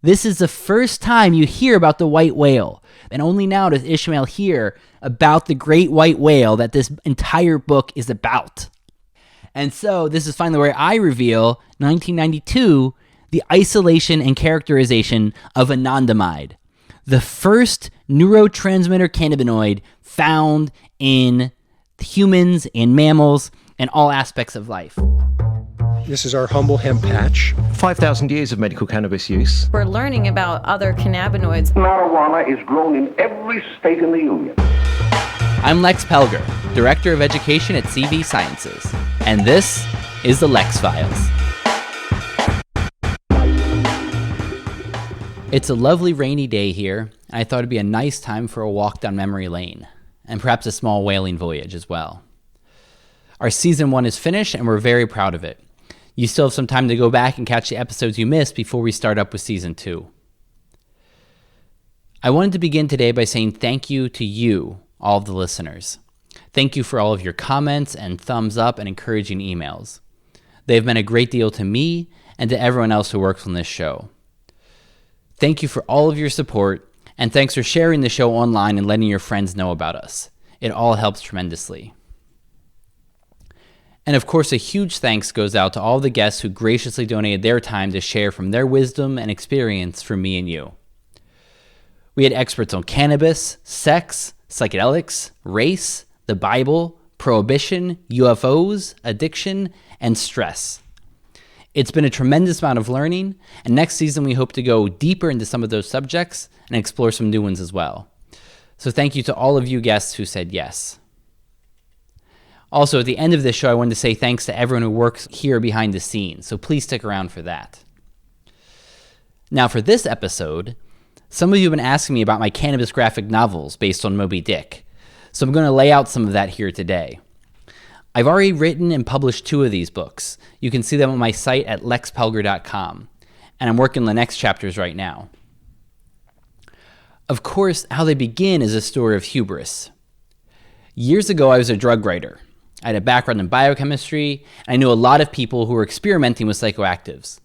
This is the first time you hear about the white whale, and only now does Ishmael hear about the great white whale that this entire book is about. And so this is finally where I reveal 1992, the isolation and characterization of anandamide, the first neurotransmitter cannabinoid found in humans and mammals and all aspects of life. This is our humble hemp patch. 5,000 years of medical cannabis use. We're learning about other cannabinoids. Marijuana is grown in every state in the Union. I'm Lex Pelger, Director of Education at CV Sciences, and this is the Lex Files. It's a lovely rainy day here, and I thought it'd be a nice time for a walk down memory lane, and perhaps a small whaling voyage as well. Our season 1 is finished, and we're very proud of it. You still have some time to go back and catch the episodes you missed before we start up with season 2. I wanted to begin today by saying thank you to you, all of the listeners. Thank you for all of your comments and thumbs up and encouraging emails. They've meant a great deal to me and to everyone else who works on this show. Thank you for all of your support, and thanks for sharing the show online and letting your friends know about us. It all helps tremendously. And of course, a huge thanks goes out to all the guests who graciously donated their time to share from their wisdom and experience for me and you. We had experts on cannabis, sex, psychedelics, race, the Bible, prohibition, UFOs, addiction, and stress. It's been a tremendous amount of learning, and next season we hope to go deeper into some of those subjects and explore some new ones as well. So thank you to all of you guests who said yes. Also, at the end of this show, I wanted to say thanks to everyone who works here behind the scenes, so please stick around for that. Now, for this episode, some of you have been asking me about my cannabis graphic novels based on Moby Dick, so I'm going to lay out some of that here today. I've already written and published 2 of these books. You can see them on my site at lexpelger.com, and I'm working on the next chapters right now. Of course, how they begin is a story of hubris. Years ago, I was a drug writer. I had a background in biochemistry, and I knew a lot of people who were experimenting with psychoactives.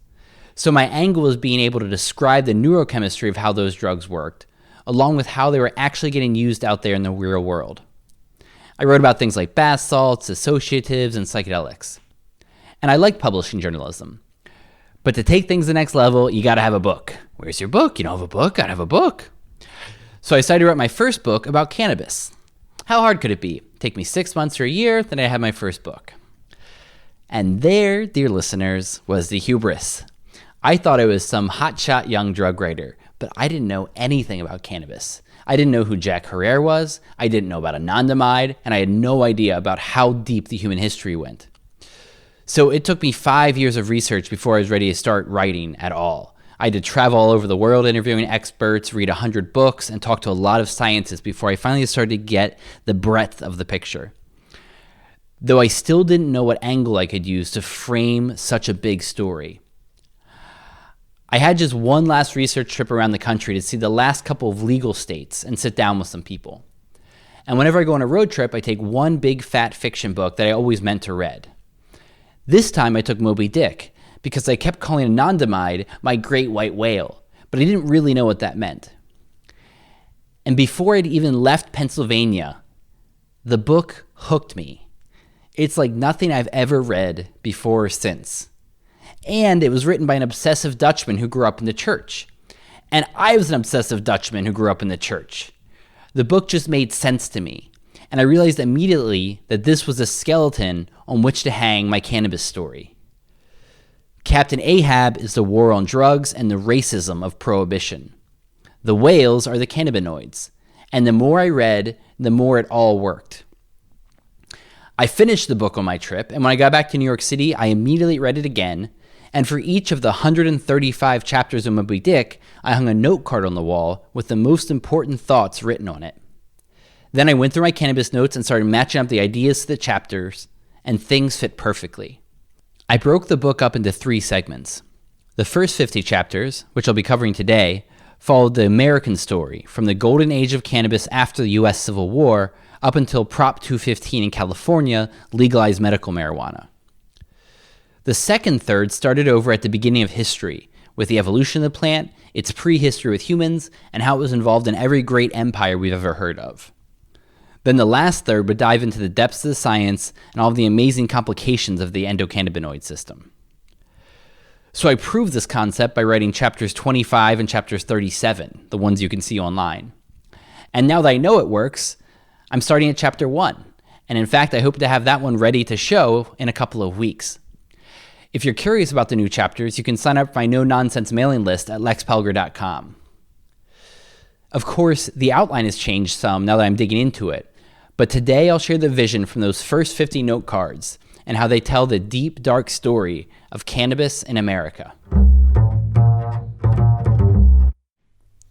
So my angle was being able to describe the neurochemistry of how those drugs worked, along with how they were actually getting used out there in the real world. I wrote about things like bath salts, associatives, and psychedelics. And I like publishing journalism. But to take things to the next level, you gotta have a book. Where's your book? You don't have a book? Gotta have a book. So I decided to write my first book about cannabis. How hard could it be? Take me 6 months or a year, then I had my first book. And there, dear listeners, was the hubris. I thought I was some hotshot young drug writer, but I didn't know anything about cannabis. I didn't know who Jack Herrera was, I didn't know about anandamide, and I had no idea about how deep the human history went. So it took me 5 years of research before I was ready to start writing at all. I had to travel all over the world interviewing experts, read 100 books, and talk to a lot of scientists before I finally started to get the breadth of the picture. Though I still didn't know what angle I could use to frame such a big story. I had just one last research trip around the country to see the last couple of legal states and sit down with some people. And whenever I go on a road trip, I take one big fat fiction book that I always meant to read. This time I took Moby Dick, because I kept calling anandamide my great white whale, but I didn't really know what that meant. And before I'd even left Pennsylvania, the book hooked me. It's like nothing I've ever read before or since. And it was written by an obsessive Dutchman who grew up in the church. And I was an obsessive Dutchman who grew up in the church. The book just made sense to me, and I realized immediately that this was a skeleton on which to hang my cannabis story. Captain Ahab is the war on drugs and the racism of prohibition. The whales are the cannabinoids, and the more I read, the more it all worked. I finished the book on my trip, and when I got back to New York City, I immediately read it again, and for each of the 135 chapters of Moby Dick, I hung a note card on the wall with the most important thoughts written on it. Then I went through my cannabis notes and started matching up the ideas to the chapters, and things fit perfectly. I broke the book up into 3 segments. The first 50 chapters, which I'll be covering today, followed the American story from the golden age of cannabis after the U.S. Civil War up until Prop 215 in California legalized medical marijuana. The second third started over at the beginning of history, with the evolution of the plant, its prehistory with humans, and how it was involved in every great empire we've ever heard of. Then the last third would dive into the depths of the science and all of the amazing complications of the endocannabinoid system. So I proved this concept by writing chapters 25 and chapters 37, the ones you can see online. And now that I know it works, I'm starting at chapter 1. And in fact, I hope to have that one ready to show in a couple of weeks. If you're curious about the new chapters, you can sign up for my no-nonsense mailing list at lexpelger.com. Of course, the outline has changed some now that I'm digging into it, but today I'll share the vision from those first 50 note cards and how they tell the deep, dark story of cannabis in America.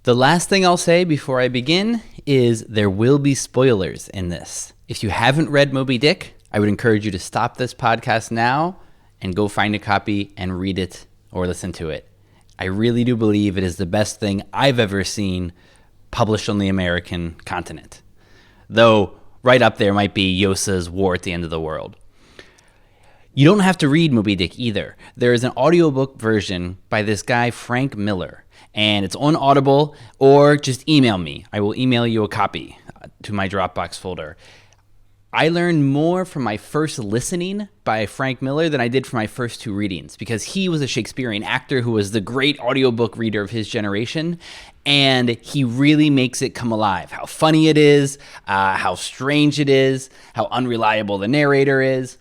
The last thing I'll say before I begin is there will be spoilers in this. If you haven't read Moby Dick, I would encourage you to stop this podcast now and go find a copy and read it or listen to it. I really do believe it is the best thing I've ever seen published on the American continent. Though right up there might be Yosa's War at the End of the World. You don't have to read Moby Dick either. There is an audiobook version by this guy, Frank Miller, and it's on Audible, or just email me. I will email you a copy to my Dropbox folder. I learned more from my first listening by Frank Miller than I did from my first 2 readings, because he was a Shakespearean actor who was the great audiobook reader of his generation, and he really makes it come alive. How funny it is, how strange it is, how unreliable the narrator is.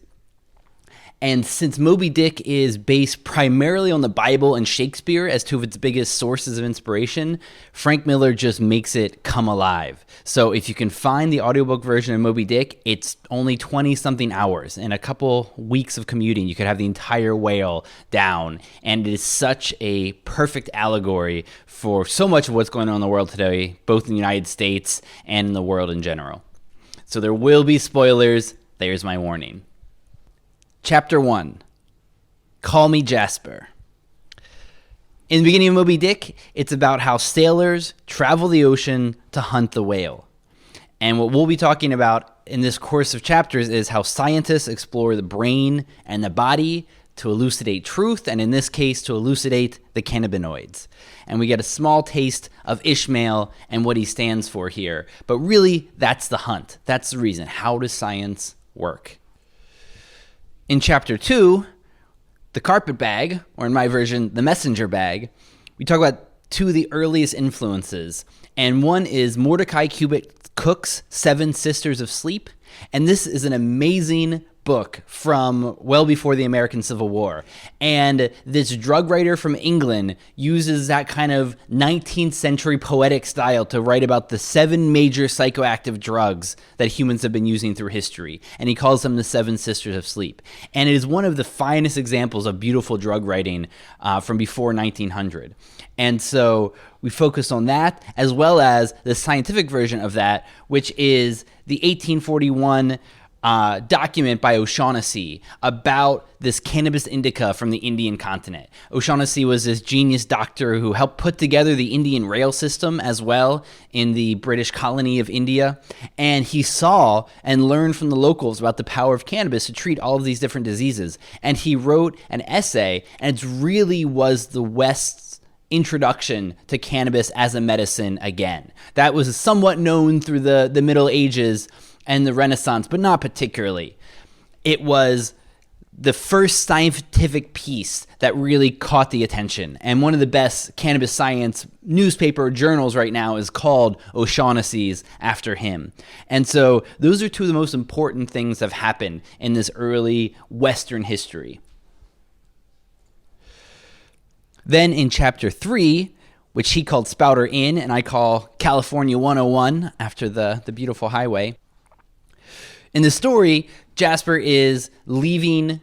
And since Moby Dick is based primarily on the Bible and Shakespeare as 2 of its biggest sources of inspiration, Frank Miller just makes it come alive. So if you can find the audiobook version of Moby Dick, it's only 20-something hours. In a couple weeks of commuting, you could have the entire whale down. And it is such a perfect allegory for so much of what's going on in the world today, both in the United States and in the world in general. So there will be spoilers. There's my warning. Chapter 1, Call Me Jasper. In the beginning of Moby Dick, it's about how sailors travel the ocean to hunt the whale. And what we'll be talking about in this course of chapters is how scientists explore the brain and the body to elucidate truth, and in this case, to elucidate the cannabinoids. And we get a small taste of Ishmael and what he stands for here. But really, that's the hunt. That's the reason. How does science work? In chapter 2, the carpet bag, or in my version, the messenger bag, we talk about 2 of the earliest influences. And one is Mordecai Cubitt Cook's 7 Sisters of Sleep. And this is an amazing book from well before the American Civil War. And this drug writer from England uses that kind of 19th century poetic style to write about the 7 major psychoactive drugs that humans have been using through history. And he calls them the 7 Sisters of Sleep. And it is one of the finest examples of beautiful drug writing from before 1900. And so we focus on that, as well as the scientific version of that, which is the 1841 document by O'Shaughnessy about this cannabis indica from the Indian continent. O'Shaughnessy was this genius doctor who helped put together the Indian rail system as well in the British colony of India. And he saw and learned from the locals about the power of cannabis to treat all of these different diseases. And he wrote an essay, and it really was the West's introduction to cannabis as a medicine again. That was somewhat known through the Middle Ages and the Renaissance, but not particularly. It was the first scientific piece that really caught the attention. And one of the best cannabis science newspaper journals right now is called O'Shaughnessy's after him. And so those are 2 of the most important things that have happened in this early Western history. Then in chapter 3, which he called Spouter Inn, and I call California 101 after the beautiful highway. In the story, Jasper is leaving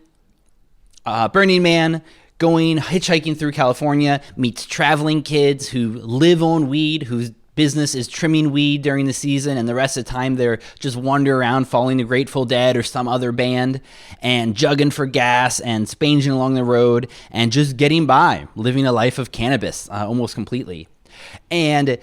Burning Man, going hitchhiking through California, meets traveling kids who live on weed, whose business is trimming weed during the season, and the rest of the time they're just wandering around following the Grateful Dead or some other band, and jugging for gas and spanging along the road, and just getting by, living a life of cannabis almost completely. And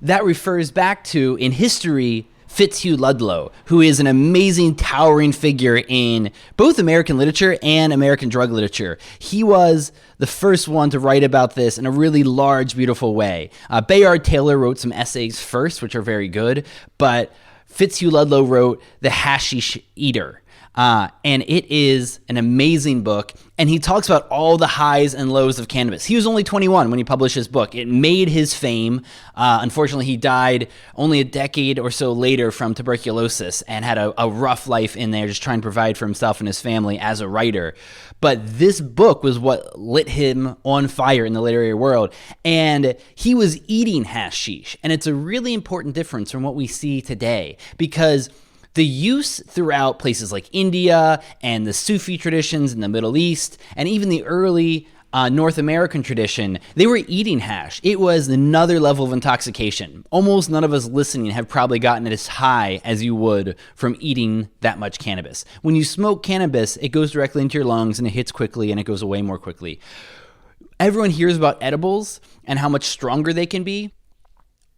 that refers back to, in history, Fitzhugh Ludlow, who is an amazing, towering figure in both American literature and American drug literature. He was the first one to write about this in a really large, beautiful way. Bayard Taylor wrote some essays first, which are very good, but Fitzhugh Ludlow wrote The Hashish Eater. And it is an amazing book, and he talks about all the highs and lows of cannabis. He was only 21 when he published his book. It made his fame. Unfortunately, he died only a decade or so later from tuberculosis and had a rough life in there, just trying to provide for himself and his family as a writer. But this book was what lit him on fire in the literary world, and he was eating hashish. And it's a really important difference from what we see today, because the use throughout places like India and the Sufi traditions in the Middle East, and even the early North American tradition, they were eating hash. It was another level of intoxication. Almost none of us listening have probably gotten as high as you would from eating that much cannabis. When you smoke cannabis, it goes directly into your lungs and it hits quickly and it goes away more quickly. Everyone hears about edibles and how much stronger they can be.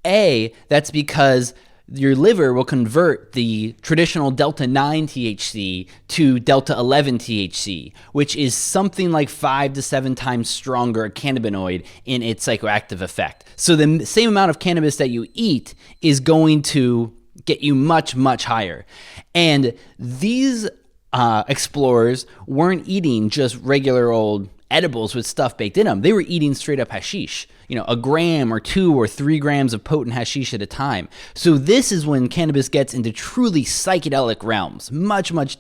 That's because your liver will convert the traditional delta 9 THC to delta 11 THC, which is something like 5 to 7 times stronger cannabinoid in its psychoactive effect. So the same amount of cannabis that you eat is going to get you much, much higher. And these explorers weren't eating just regular old edibles with stuff baked in them. They were eating straight up hashish, a gram or 2 or 3 grams of potent hashish at a time. So this is when cannabis gets into truly psychedelic realms, much, much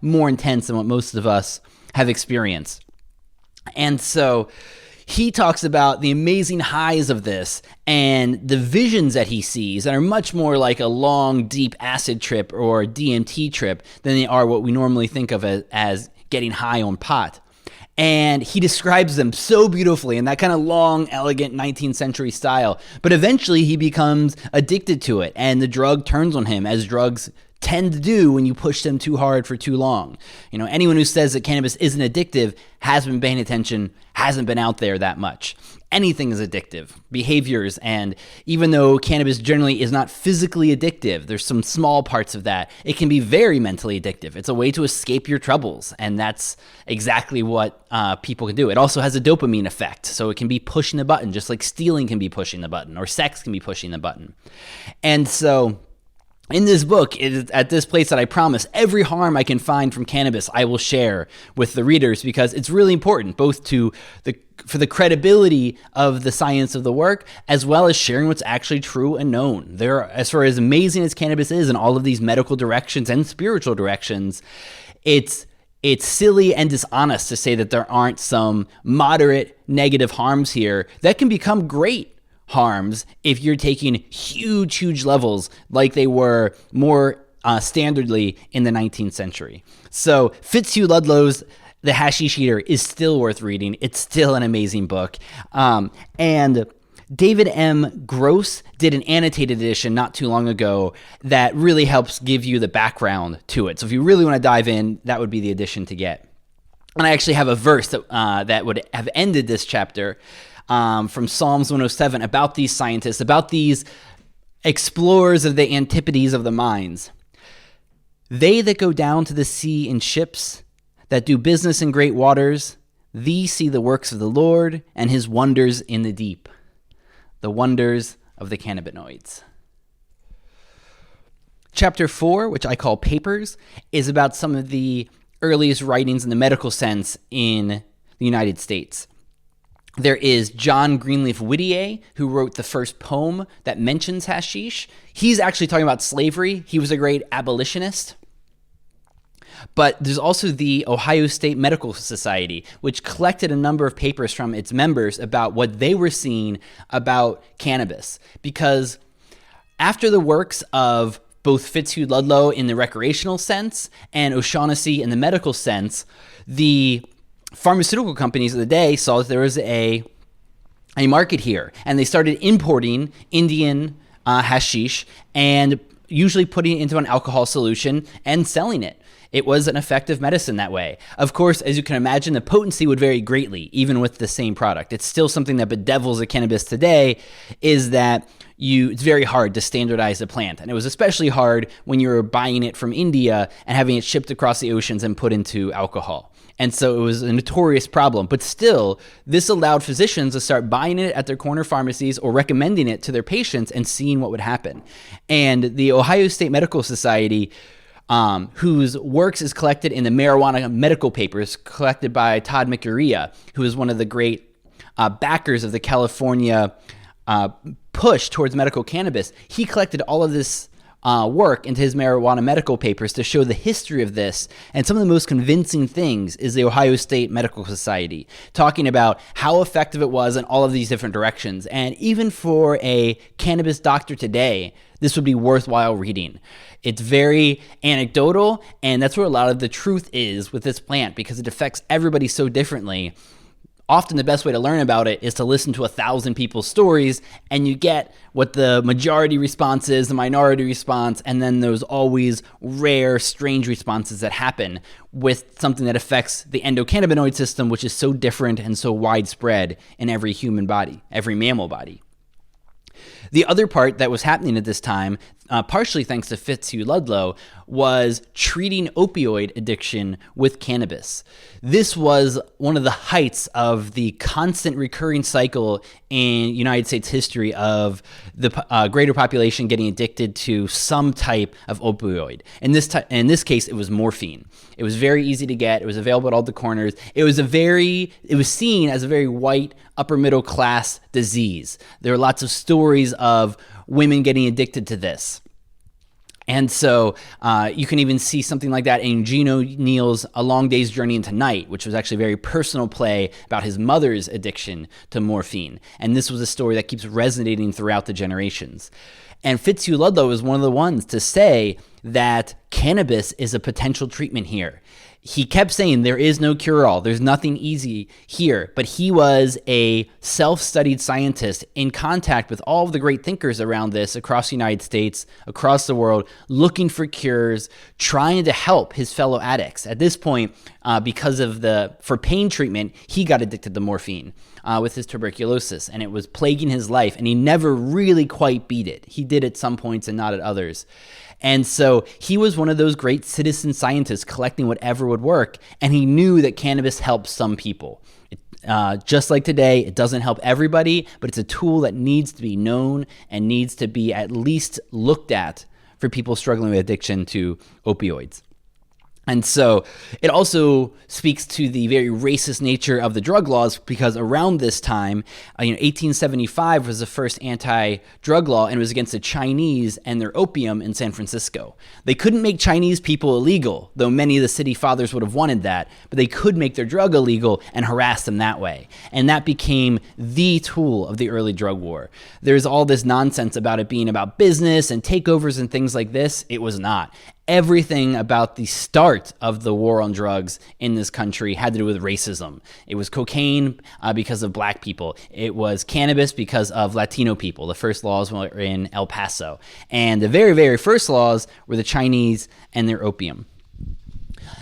more intense than what most of us have experienced. And so he talks about the amazing highs of this and the visions that he sees that are much more like a long, deep acid trip or DMT trip than they are what we normally think of as getting high on pot. And he describes them so beautifully in that kind of long, elegant 19th century style. But eventually he becomes addicted to it, and the drug turns on him, as drugs tend to do when you push them too hard for too long. Anyone who says that cannabis isn't addictive hasn't been paying attention, hasn't been out there that much. Anything is addictive. Behaviors, and even though cannabis generally is not physically addictive, there's some small parts of that, it can be very mentally addictive. It's a way to escape your troubles, and that's exactly what people can do. It also has a dopamine effect, so it can be pushing the button, just like stealing can be pushing the button, or sex can be pushing the button. And so in this book, it is at this place that I promise every harm I can find from cannabis I will share with the readers, because it's really important, both for the credibility of the science of the work, as well as sharing what's actually true and known. As far as amazing as cannabis is in all of these medical directions and spiritual directions, it's silly and dishonest to say that there aren't some moderate negative harms here that can become great harms if you're taking huge levels like they were more standardly in the 19th century. So Fitzhugh Ludlow's The Hashish Eater is still worth reading. It's still an amazing book. And David M. Gross did an annotated edition not too long ago that really helps give you the background to it. So if you really want to dive in, that would be the edition to get. And I actually have a verse that would have ended this chapter from Psalms 107 about these scientists, about these explorers of the antipodes of the minds. They that go down to the sea in ships, that do business in great waters, these see the works of the Lord and his wonders in the deep, the wonders of the cannabinoids. Chapter 4, which I call Papers, is about some of the earliest writings in the medical sense in the United States. There is John Greenleaf Whittier, who wrote the first poem that mentions hashish. He's actually talking about slavery. He was a great abolitionist. But there's also the Ohio State Medical Society, which collected a number of papers from its members about what they were seeing about cannabis. Because after the works of both Fitzhugh Ludlow in the recreational sense and O'Shaughnessy in the medical sense, the pharmaceutical companies of the day saw that there was a market here, and they started importing Indian hashish and usually putting it into an alcohol solution and selling it. It was an effective medicine that way. Of course, as you can imagine, the potency would vary greatly, even with the same product. It's still something that bedevils the cannabis today, is that it's very hard to standardize a plant. And it was especially hard when you were buying it from India and having it shipped across the oceans and put into alcohol. And so it was a notorious problem. But still, this allowed physicians to start buying it at their corner pharmacies or recommending it to their patients and seeing what would happen. And the Ohio State Medical Society, whose works is collected in the marijuana medical papers collected by Todd McUrea, who is one of the great backers of the California push towards medical cannabis. He collected all of this work into his marijuana medical papers to show the history of this. And some of the most convincing things is the Ohio State Medical Society, talking about how effective it was in all of these different directions. And even for a cannabis doctor today, this would be worthwhile reading. It's very anecdotal, and that's where a lot of the truth is with this plant, because it affects everybody so differently. Often the best way to learn about it is to listen to 1,000 people's stories, and you get what the majority response is, the minority response, and then those always rare, strange responses that happen with something that affects the endocannabinoid system, which is so different and so widespread in every human body, every mammal body. The other part that was happening at this time, partially thanks to Fitzhugh Ludlow, was treating opioid addiction with cannabis. This was one of the heights of the constant recurring cycle in United States history of the greater population getting addicted to some type of opioid. In this case, it was morphine. It was very easy to get. It was available at all the corners. It was seen as a very white, upper middle class disease. There are lots of stories of women getting addicted to this. And so you can even see something like that in Gene O'Neill's A Long Day's Journey into Night, which was actually a very personal play about his mother's addiction to morphine. And this was a story that keeps resonating throughout the generations. And Fitzhugh Ludlow is one of the ones to say that cannabis is a potential treatment here. He kept saying there is no cure-all, there's nothing easy here, but he was a self-studied scientist in contact with all of the great thinkers around this across the United States, across the world, looking for cures, trying to help his fellow addicts. At this point, for pain treatment, he got addicted to morphine with his tuberculosis, and it was plaguing his life, and he never really quite beat it. He did at some points and not at others. And so he was one of those great citizen scientists collecting whatever would work, and he knew that cannabis helps some people. Just like today, it doesn't help everybody, but it's a tool that needs to be known and needs to be at least looked at for people struggling with addiction to opioids. And so it also speaks to the very racist nature of the drug laws, because around this time, 1875 was the first anti-drug law, and it was against the Chinese and their opium in San Francisco. They couldn't make Chinese people illegal, though many of the city fathers would have wanted that, but they could make their drug illegal and harass them that way. And that became the tool of the early drug war. There's all this nonsense about it being about business and takeovers and things like this. It was not. Everything about the start of the war on drugs in this country had to do with racism. It was cocaine because of black people. It was cannabis because of Latino people. The first laws were in El Paso. And the very, very first laws were the Chinese and their opium.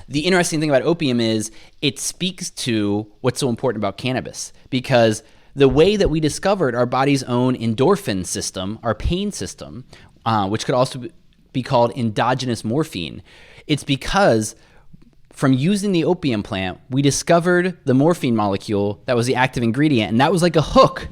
The interesting thing about opium is it speaks to what's so important about cannabis, because the way that we discovered our body's own endorphin system, our pain system, which could also be called endogenous morphine. It's because from using the opium plant, we discovered the morphine molecule that was the active ingredient, and that was like a hook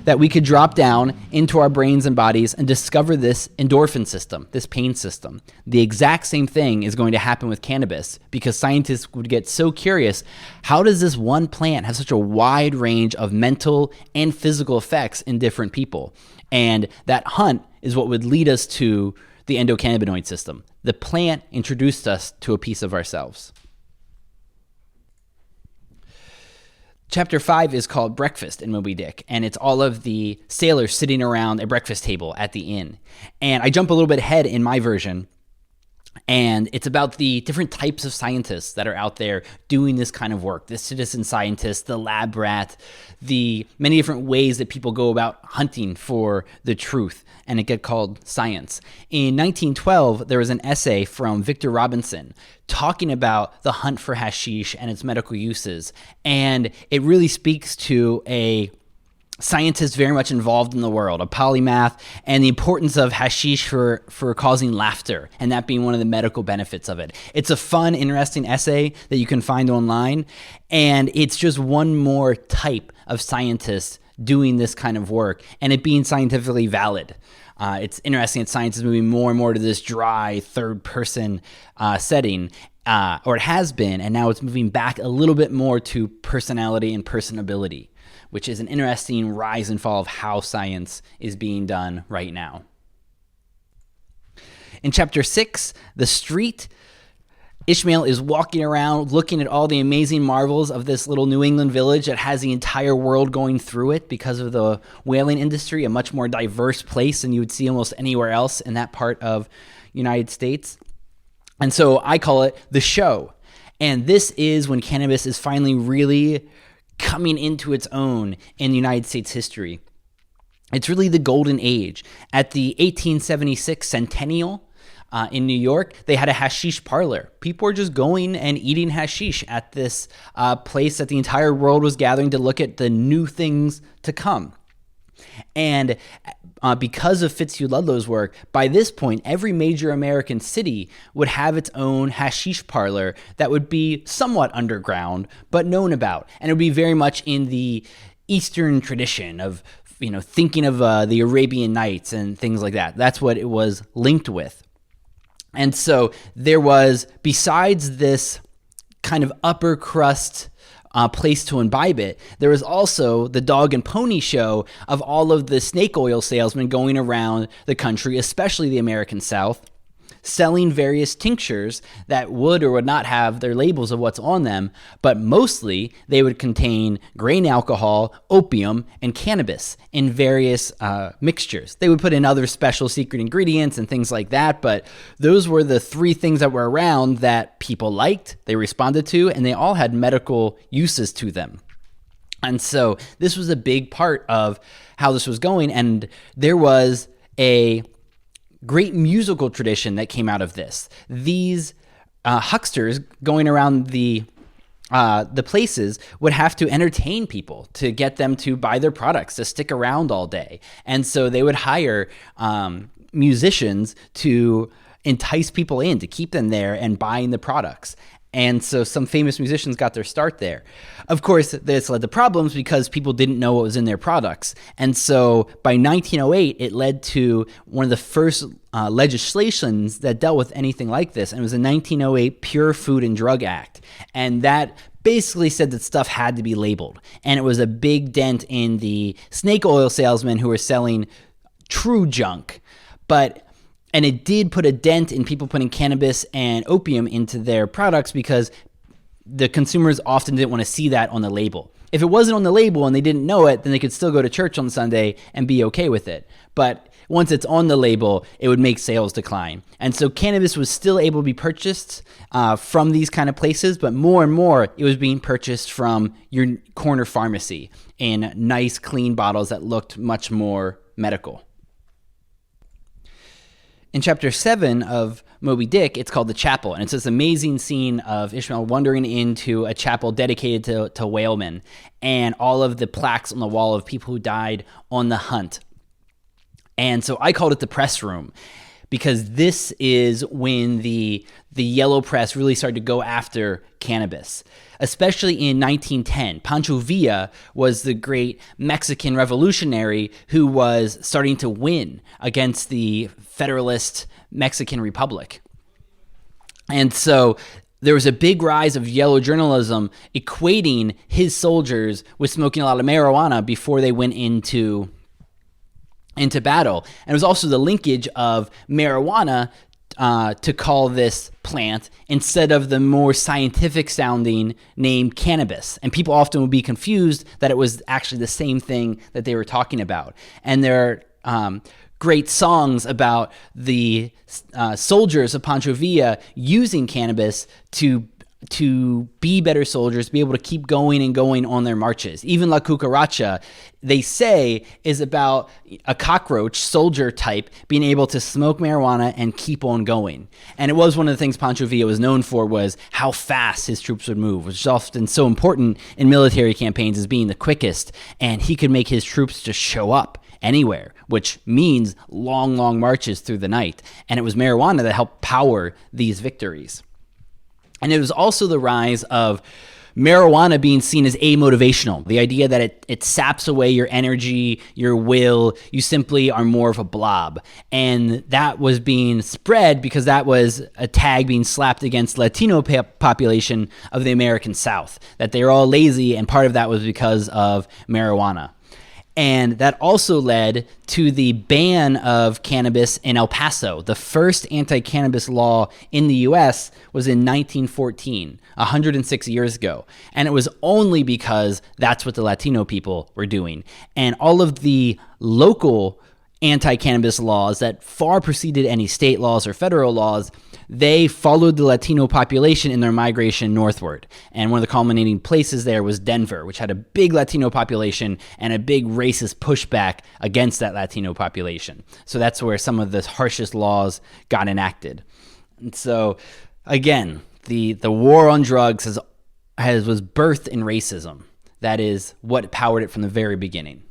that we could drop down into our brains and bodies and discover this endorphin system, this pain system. The exact same thing is going to happen with cannabis, because scientists would get so curious, how does this one plant have such a wide range of mental and physical effects in different people? And that hunt is what would lead us to the endocannabinoid system. The plant introduced us to a piece of ourselves. Chapter 5 is called Breakfast in Moby Dick, and it's all of the sailors sitting around a breakfast table at the inn. And I jump a little bit ahead in my version, And it's about the different types of scientists that are out there doing this kind of work. The citizen scientist, the lab rat, the many different ways that people go about hunting for the truth, and it gets called science. In 1912, there was an essay from Victor Robinson talking about the hunt for hashish and its medical uses. And it really speaks to a scientist very much involved in the world, a polymath, and the importance of hashish for causing laughter, and that being one of the medical benefits of it. It's a fun, interesting essay that you can find online, and it's just one more type of scientist doing this kind of work, and it being scientifically valid. It's interesting that science is moving more and more to this dry, third-person setting, or it has been, and now it's moving back a little bit more to personality and personability, which is an interesting rise and fall of how science is being done right now. In chapter 6, The Street, Ishmael is walking around looking at all the amazing marvels of this little New England village that has the entire world going through it because of the whaling industry, a much more diverse place than you would see almost anywhere else in that part of United States. And so I call it The Show. And this is when cannabis is finally really coming into its own in United States history. It's really the golden age. At the 1876 centennial in New York, they had a hashish parlor. People were just going and eating hashish at this place that the entire world was gathering to look at the new things to come. And because of Fitzhugh Ludlow's work, by this point, every major American city would have its own hashish parlor that would be somewhat underground, but known about. And it would be very much in the Eastern tradition of, thinking of the Arabian Nights and things like that. That's what it was linked with. And so there was, besides this kind of upper crust place to imbibe it, there was also the dog and pony show of all of the snake oil salesmen going around the country, especially the American South, selling various tinctures that would or would not have their labels of what's on them, but mostly they would contain grain alcohol, opium, and cannabis in various mixtures. They would put in other special secret ingredients and things like that, but those were the three things that were around that people liked, they responded to, and they all had medical uses to them. And so this was a big part of how this was going, and there was a great musical tradition that came out of this. These hucksters going around the places would have to entertain people to get them to buy their products, to stick around all day. And so they would hire musicians to entice people in, to keep them there and buying the products. And so some famous musicians got their start there. Of course, this led to problems because people didn't know what was in their products. And so by 1908, it led to one of the first legislations that dealt with anything like this. And it was the 1908 Pure Food and Drug Act. And that basically said that stuff had to be labeled. And it was a big dent in the snake oil salesmen who were selling true junk. And it did put a dent in people putting cannabis and opium into their products because the consumers often didn't want to see that on the label. If it wasn't on the label and they didn't know it, then they could still go to church on Sunday and be okay with it. But once it's on the label, it would make sales decline. And so cannabis was still able to be purchased from these kind of places, but more and more it was being purchased from your corner pharmacy in nice, clean bottles that looked much more medical. In chapter 7 of Moby Dick, it's called The Chapel, and it's this amazing scene of Ishmael wandering into a chapel dedicated to whalemen and all of the plaques on the wall of people who died on the hunt. And so I called it the press room because this is when the yellow press really started to go after cannabis. Especially in 1910, Pancho Villa was the great Mexican revolutionary who was starting to win against the Federalist Mexican Republic. And so there was a big rise of yellow journalism equating his soldiers with smoking a lot of marijuana before they went into battle. And it was also the linkage of marijuana to call this plant instead of the more scientific sounding name cannabis. And people often would be confused that it was actually the same thing that they were talking about. And there are great songs about the soldiers of Pancho Villa using cannabis to be better soldiers, be able to keep going and going on their marches. Even La Cucaracha, they say, is about a cockroach soldier type being able to smoke marijuana and keep on going. And it was one of the things Pancho Villa was known for, was how fast his troops would move, which is often so important in military campaigns, as being the quickest. And he could make his troops just show up anywhere, which means long, long marches through the night. And it was marijuana that helped power these victories. And it was also the rise of marijuana being seen as amotivational, the idea that it saps away your energy, your will, you simply are more of a blob. And that was being spread because that was a tag being slapped against Latino population of the American South, that they were all lazy, and part of that was because of marijuana. And that also led to the ban of cannabis in El Paso. The first anti-cannabis law in the U.S. was in 1914, 106 years ago. And it was only because that's what the Latino people were doing. And all of the local anti-cannabis laws that far preceded any state laws or federal laws, they followed the Latino population in their migration northward. And one of the culminating places there was Denver, which had a big Latino population and a big racist pushback against that Latino population. So that's where some of the harshest laws got enacted. And so, again, the war on drugs was birthed in racism. That is what powered it from the very beginning.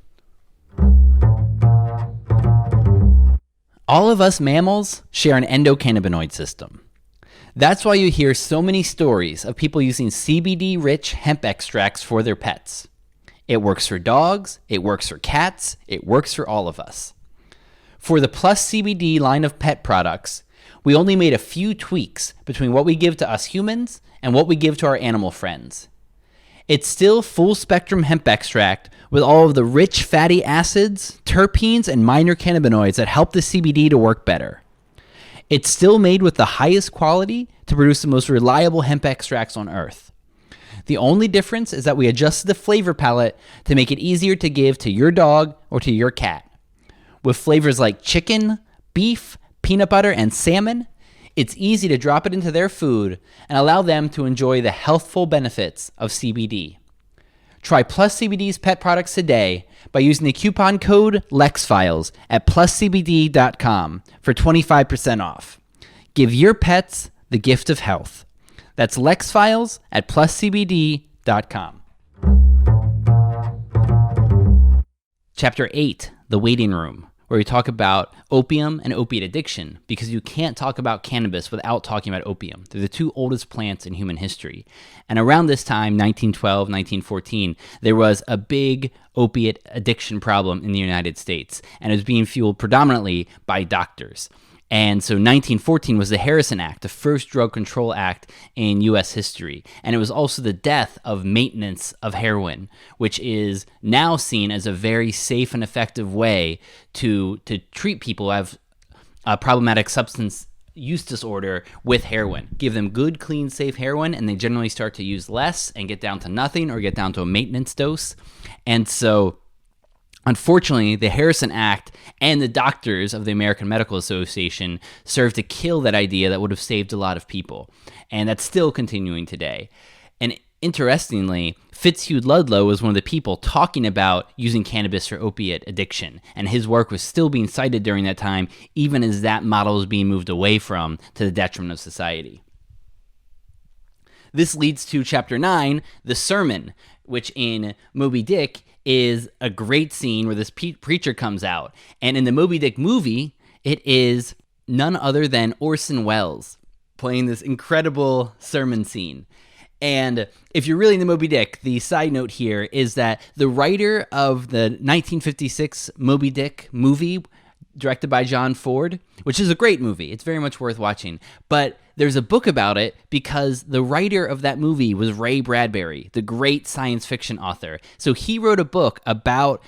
All of us mammals share an endocannabinoid system. That's why you hear so many stories of people using CBD-rich hemp extracts for their pets. It works for dogs, it works for cats, it works for all of us. For the Plus CBD line of pet products, we only made a few tweaks between what we give to us humans and what we give to our animal friends. It's still full-spectrum hemp extract with all of the rich fatty acids, terpenes, and minor cannabinoids that help the CBD to work better. It's still made with the highest quality to produce the most reliable hemp extracts on Earth. The only difference is that we adjusted the flavor palette to make it easier to give to your dog or to your cat. With flavors like chicken, beef, peanut butter, and salmon, it's easy to drop it into their food and allow them to enjoy the healthful benefits of CBD. Try Plus CBD's pet products today by using the coupon code Lex Files at pluscbd.com for 25% off. Give your pets the gift of health. That's Lex Files at pluscbd.com. Chapter 8, The Waiting Room, where we talk about opium and opiate addiction, because you can't talk about cannabis without talking about opium. They're the two oldest plants in human history. And around this time, 1912, 1914, there was a big opiate addiction problem in the United States, and it was being fueled predominantly by doctors. And so 1914 was the Harrison Act, the first drug control act in U.S. history. And it was also the death of maintenance of heroin, which is now seen as a very safe and effective way to treat people who have a problematic substance use disorder with heroin. Give them good, clean, safe heroin, and they generally start to use less and get down to nothing or get down to a maintenance dose. And so unfortunately, the Harrison Act and the doctors of the American Medical Association served to kill that idea that would have saved a lot of people. And that's still continuing today. And interestingly, Fitzhugh Ludlow was one of the people talking about using cannabis for opiate addiction. And his work was still being cited during that time, even as that model was being moved away from to the detriment of society. This leads to Chapter 9, The Sermon, which in Moby Dick is a great scene where this preacher comes out. And in the Moby Dick movie, it is none other than Orson Welles playing this incredible sermon scene. And if you're really into Moby Dick, the side note here is that the writer of the 1956 Moby Dick movie, directed by John Ford, which is a great movie, it's very much worth watching, but there's a book about it because the writer of that movie was Ray Bradbury, the great science fiction author. So he wrote a book about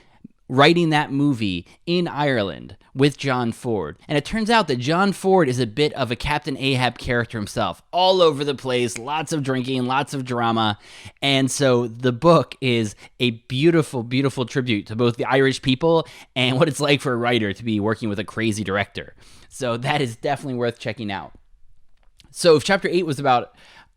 writing that movie in Ireland with John Ford. And it turns out that John Ford is a bit of a Captain Ahab character himself, all over the place, lots of drinking, lots of drama. And so the book is a beautiful, beautiful tribute to both the Irish people and what it's like for a writer to be working with a crazy director. So that is definitely worth checking out. So if chapter 8 was about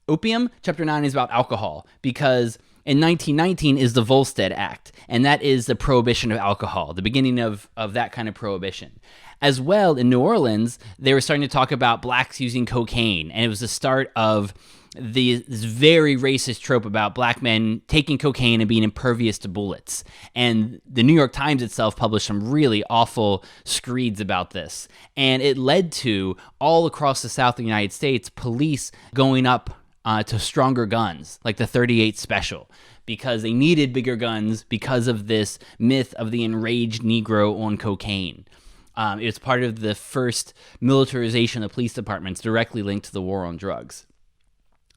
opium, chapter 9 is about alcohol, because in 1919 is the Volstead Act, and that is the prohibition of alcohol, the beginning of that kind of prohibition. As well, in New Orleans, they were starting to talk about blacks using cocaine, and it was the start of this very racist trope about black men taking cocaine and being impervious to bullets. And the New York Times itself published some really awful screeds about this. And it led to, all across the South of the United States, police going up to stronger guns, like the .38 Special, because they needed bigger guns because of this myth of the enraged Negro on cocaine. It was part of the first militarization of police departments directly linked to the war on drugs.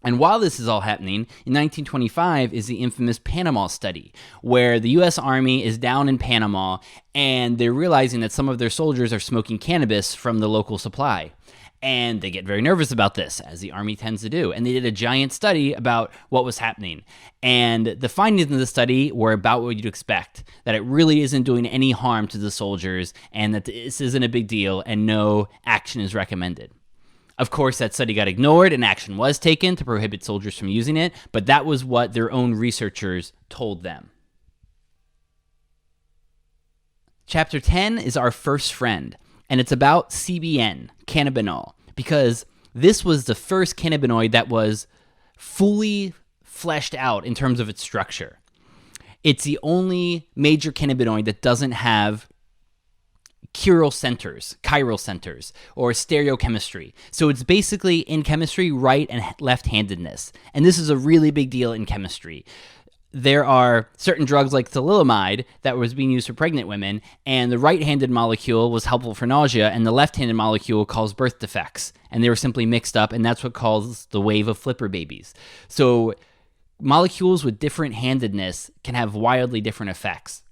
And while this is all happening, in 1925 is the infamous Panama Study, where the U.S. Army is down in Panama, and they're realizing that some of their soldiers are smoking cannabis from the local supply. And they get very nervous about this, as the Army tends to do. And they did a giant study about what was happening. And the findings of the study were about what you'd expect, that it really isn't doing any harm to the soldiers, and that this isn't a big deal, and no action is recommended. Of course, that study got ignored, and action was taken to prohibit soldiers from using it, but that was what their own researchers told them. Chapter 10 is our first friend, and it's about CBN, cannabinol, because this was the first cannabinoid that was fully fleshed out in terms of its structure. It's the only major cannabinoid that doesn't have chiral centers, or stereochemistry. So it's basically in chemistry right and left-handedness. And this is a really big deal in chemistry. There are certain drugs like thalidomide that was being used for pregnant women, and the right-handed molecule was helpful for nausea, and the left-handed molecule caused birth defects. And they were simply mixed up, and that's what caused the wave of flipper babies. So molecules with different handedness can have wildly different effects.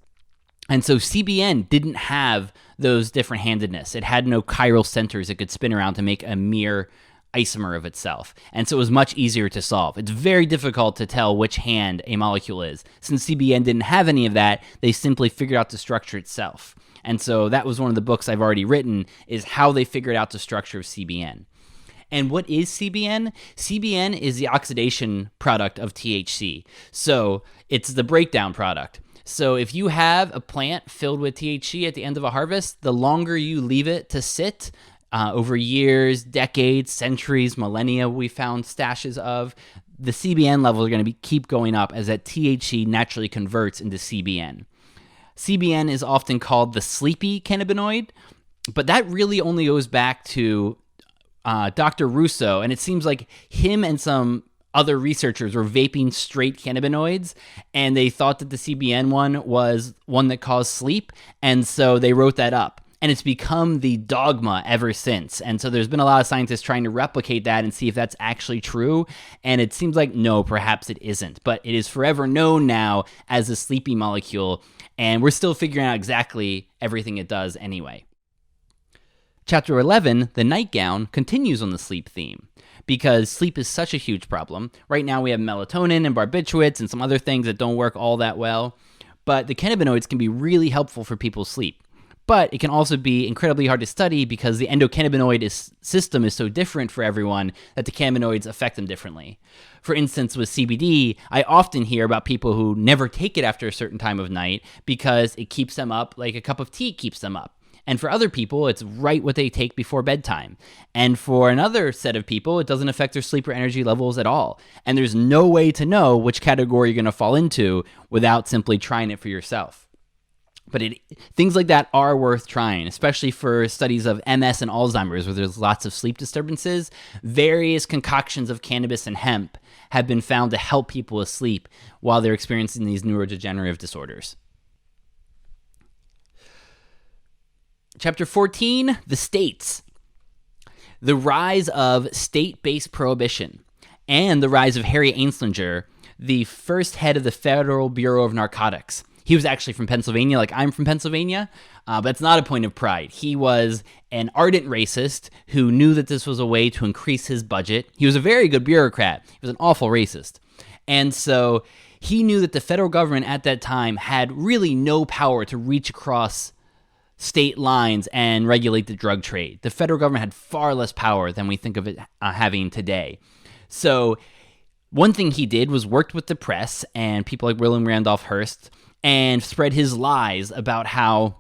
And so CBN didn't have those different handedness. It had no chiral centers it could spin around to make a mere isomer of itself. And so it was much easier to solve. It's very difficult to tell which hand a molecule is. Since CBN didn't have any of that, they simply figured out the structure itself. And so that was one of the books I've already written, is how they figured out the structure of CBN. And what is CBN? CBN is the oxidation product of THC. So it's the breakdown product. So if you have a plant filled with THC at the end of a harvest, the longer you leave it to sit, over years, decades, centuries, millennia, we found stashes of, the CBN levels are going to keep going up as that THC naturally converts into CBN. CBN is often called the sleepy cannabinoid, but that really only goes back to Dr. Russo, and it seems like him and some other researchers were vaping straight cannabinoids, and they thought that the CBN one was one that caused sleep, and so they wrote that up. And it's become the dogma ever since. And so there's been a lot of scientists trying to replicate that and see if that's actually true. And it seems like, no, perhaps it isn't. But it is forever known now as a sleepy molecule, and we're still figuring out exactly everything it does anyway. Chapter 11, The Nightgown, continues on the sleep theme, because sleep is such a huge problem. Right now we have melatonin and barbiturates and some other things that don't work all that well, but the cannabinoids can be really helpful for people's sleep. But it can also be incredibly hard to study because the endocannabinoid system is so different for everyone that the cannabinoids affect them differently. For instance, with CBD, I often hear about people who never take it after a certain time of night because it keeps them up like a cup of tea keeps them up. And for other people, it's right what they take before bedtime. And for another set of people, it doesn't affect their sleep or energy levels at all. And there's no way to know which category you're going to fall into without simply trying it for yourself. But things like that are worth trying, especially for studies of MS and Alzheimer's, where there's lots of sleep disturbances. Various concoctions of cannabis and hemp have been found to help people with sleep while they're experiencing these neurodegenerative disorders. Chapter 14, The States. The rise of state-based prohibition and the rise of Harry Anslinger, the first head of the Federal Bureau of Narcotics. He was actually from Pennsylvania, like I'm from Pennsylvania, but it's not a point of pride. He was an ardent racist who knew that this was a way to increase his budget. He was a very good bureaucrat. He was an awful racist. And so he knew that the federal government at that time had really no power to reach across state lines and regulate the drug trade. The federal government had far less power than we think of it having today. So one thing he did was worked with the press and people like William Randolph Hearst and spread his lies about how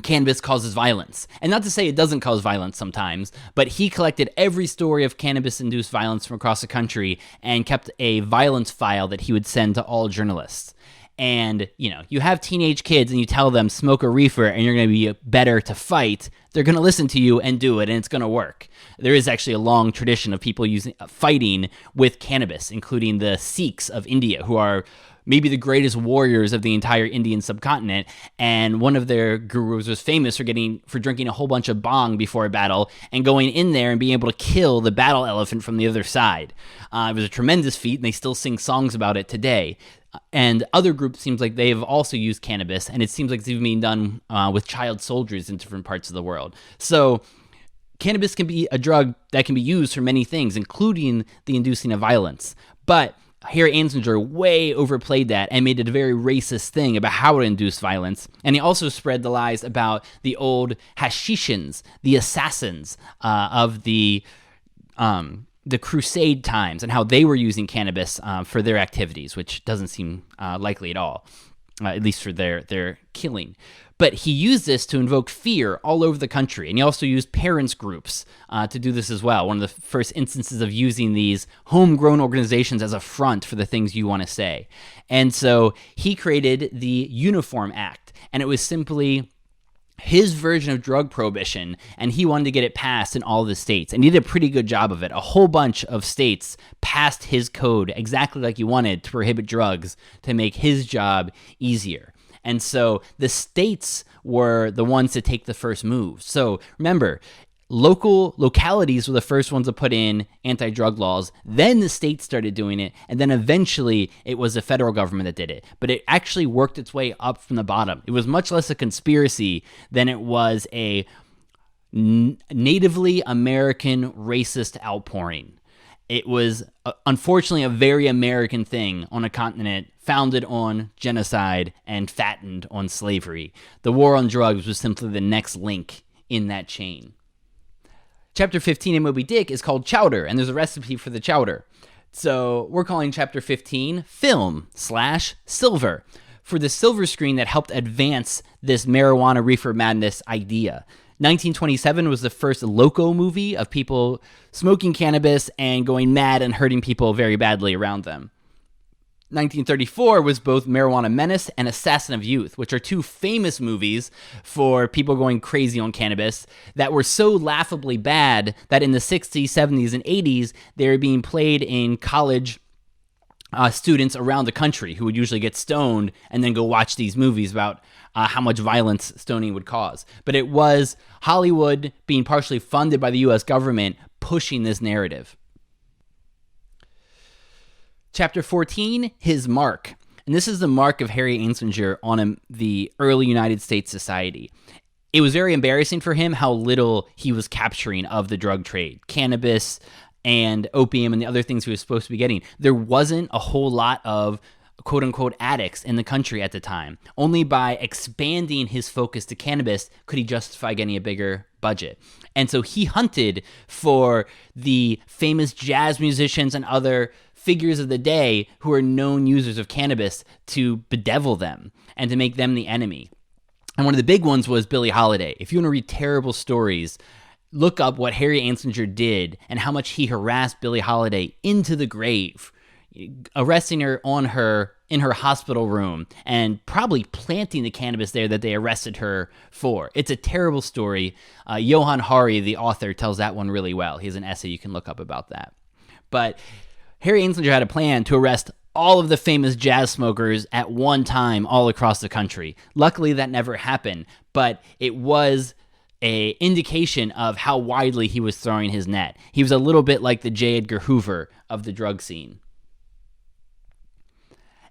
cannabis causes violence. And not to say it doesn't cause violence sometimes, but he collected every story of cannabis-induced violence from across the country and kept a violence file that he would send to all journalists. And, you have teenage kids and you tell them smoke a reefer and you're going to be better to fight, they're going to listen to you and do it, and it's going to work. There is actually a long tradition of people fighting with cannabis, including the Sikhs of India, who are maybe the greatest warriors of the entire Indian subcontinent, and one of their gurus was famous for drinking a whole bunch of bong before a battle and going in there and being able to kill the battle elephant from the other side. It was a tremendous feat, and they still sing songs about it today. And other groups seems like they've also used cannabis, and it seems like it's even being done with child soldiers in different parts of the world. So cannabis can be a drug that can be used for many things, including the inducing of violence. But Harry Anslinger way overplayed that and made it a very racist thing about how to induce violence. And he also spread the lies about the old Hashishans, the assassins of the Crusade times, and how they were using cannabis for their activities, which doesn't seem likely at all, at least for their killing. But he used this to invoke fear all over the country, and he also used parents groups to do this as well. One of the first instances of using these homegrown organizations as a front for the things you want to say. And so he created the Uniform Act, and it was simply his version of drug prohibition, and he wanted to get it passed in all the states, and he did a pretty good job of it. A whole bunch of states passed his code exactly like he wanted to prohibit drugs to make his job easier. And so the states were the ones to take the first move. So remember, localities were the first ones to put in anti-drug laws. Then the states started doing it, and then eventually it was the federal government that did it. But it actually worked its way up from the bottom. It was much less a conspiracy than it was a natively American racist outpouring. It was, unfortunately, a very American thing on a continent founded on genocide and fattened on slavery. The war on drugs was simply the next link in that chain. Chapter 15 in Moby Dick is called Chowder, and there's a recipe for the chowder. So we're calling Chapter 15 Film/Silver, for the silver screen that helped advance this marijuana reefer madness idea. 1927 was the first loco movie of people smoking cannabis and going mad and hurting people very badly around them. 1934 was both Marijuana Menace and Assassin of Youth, which are two famous movies for people going crazy on cannabis that were so laughably bad that in the 60s, 70s, and 80s, they were being played in college students around the country who would usually get stoned and then go watch these movies about how much violence stoning would cause. But it was Hollywood, being partially funded by the U.S. government, pushing this narrative. Chapter 14, His Mark. And this is the mark of Harry Anslinger on the early United States society. It was very embarrassing for him how little he was capturing of the drug trade. Cannabis and opium and the other things he was supposed to be getting. There wasn't a whole lot of quote-unquote addicts in the country at the time. Only by expanding his focus to cannabis could he justify getting a bigger budget. And so he hunted for the famous jazz musicians and other figures of the day who are known users of cannabis to bedevil them and to make them the enemy. And one of the big ones was Billie Holiday. If you want to read terrible stories, look up what Harry Anslinger did and how much he harassed Billie Holiday into the grave, arresting her in her hospital room and probably planting the cannabis there that they arrested her for. It's a terrible story. Johan Hari, the author, tells that one really well. He has an essay you can look up about that. But Harry Anslinger had a plan to arrest all of the famous jazz smokers at one time all across the country. Luckily, that never happened, but it was an indication of how widely he was throwing his net. He was a little bit like the J. Edgar Hoover of the drug scene.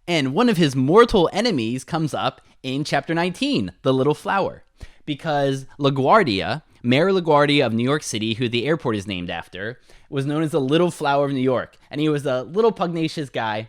And one of his mortal enemies comes up in chapter 19, the little flower, because LaGuardia, Mayor LaGuardia of New York City, who the airport is named after, was known as the Little Flower of New York. And he was a little pugnacious guy,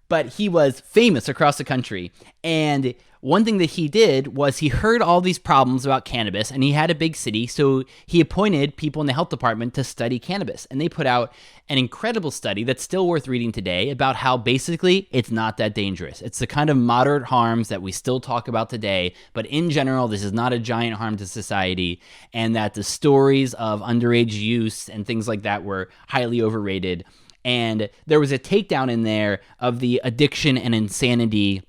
but he was famous across the country. And one thing that he did was he heard all these problems about cannabis, and he had a big city, so he appointed people in the health department to study cannabis. And they put out an incredible study that's still worth reading today about how basically it's not that dangerous. It's the kind of moderate harms that we still talk about today, but in general, this is not a giant harm to society, and that the stories of underage use and things like that were highly overrated. And there was a takedown in there of the addiction and insanity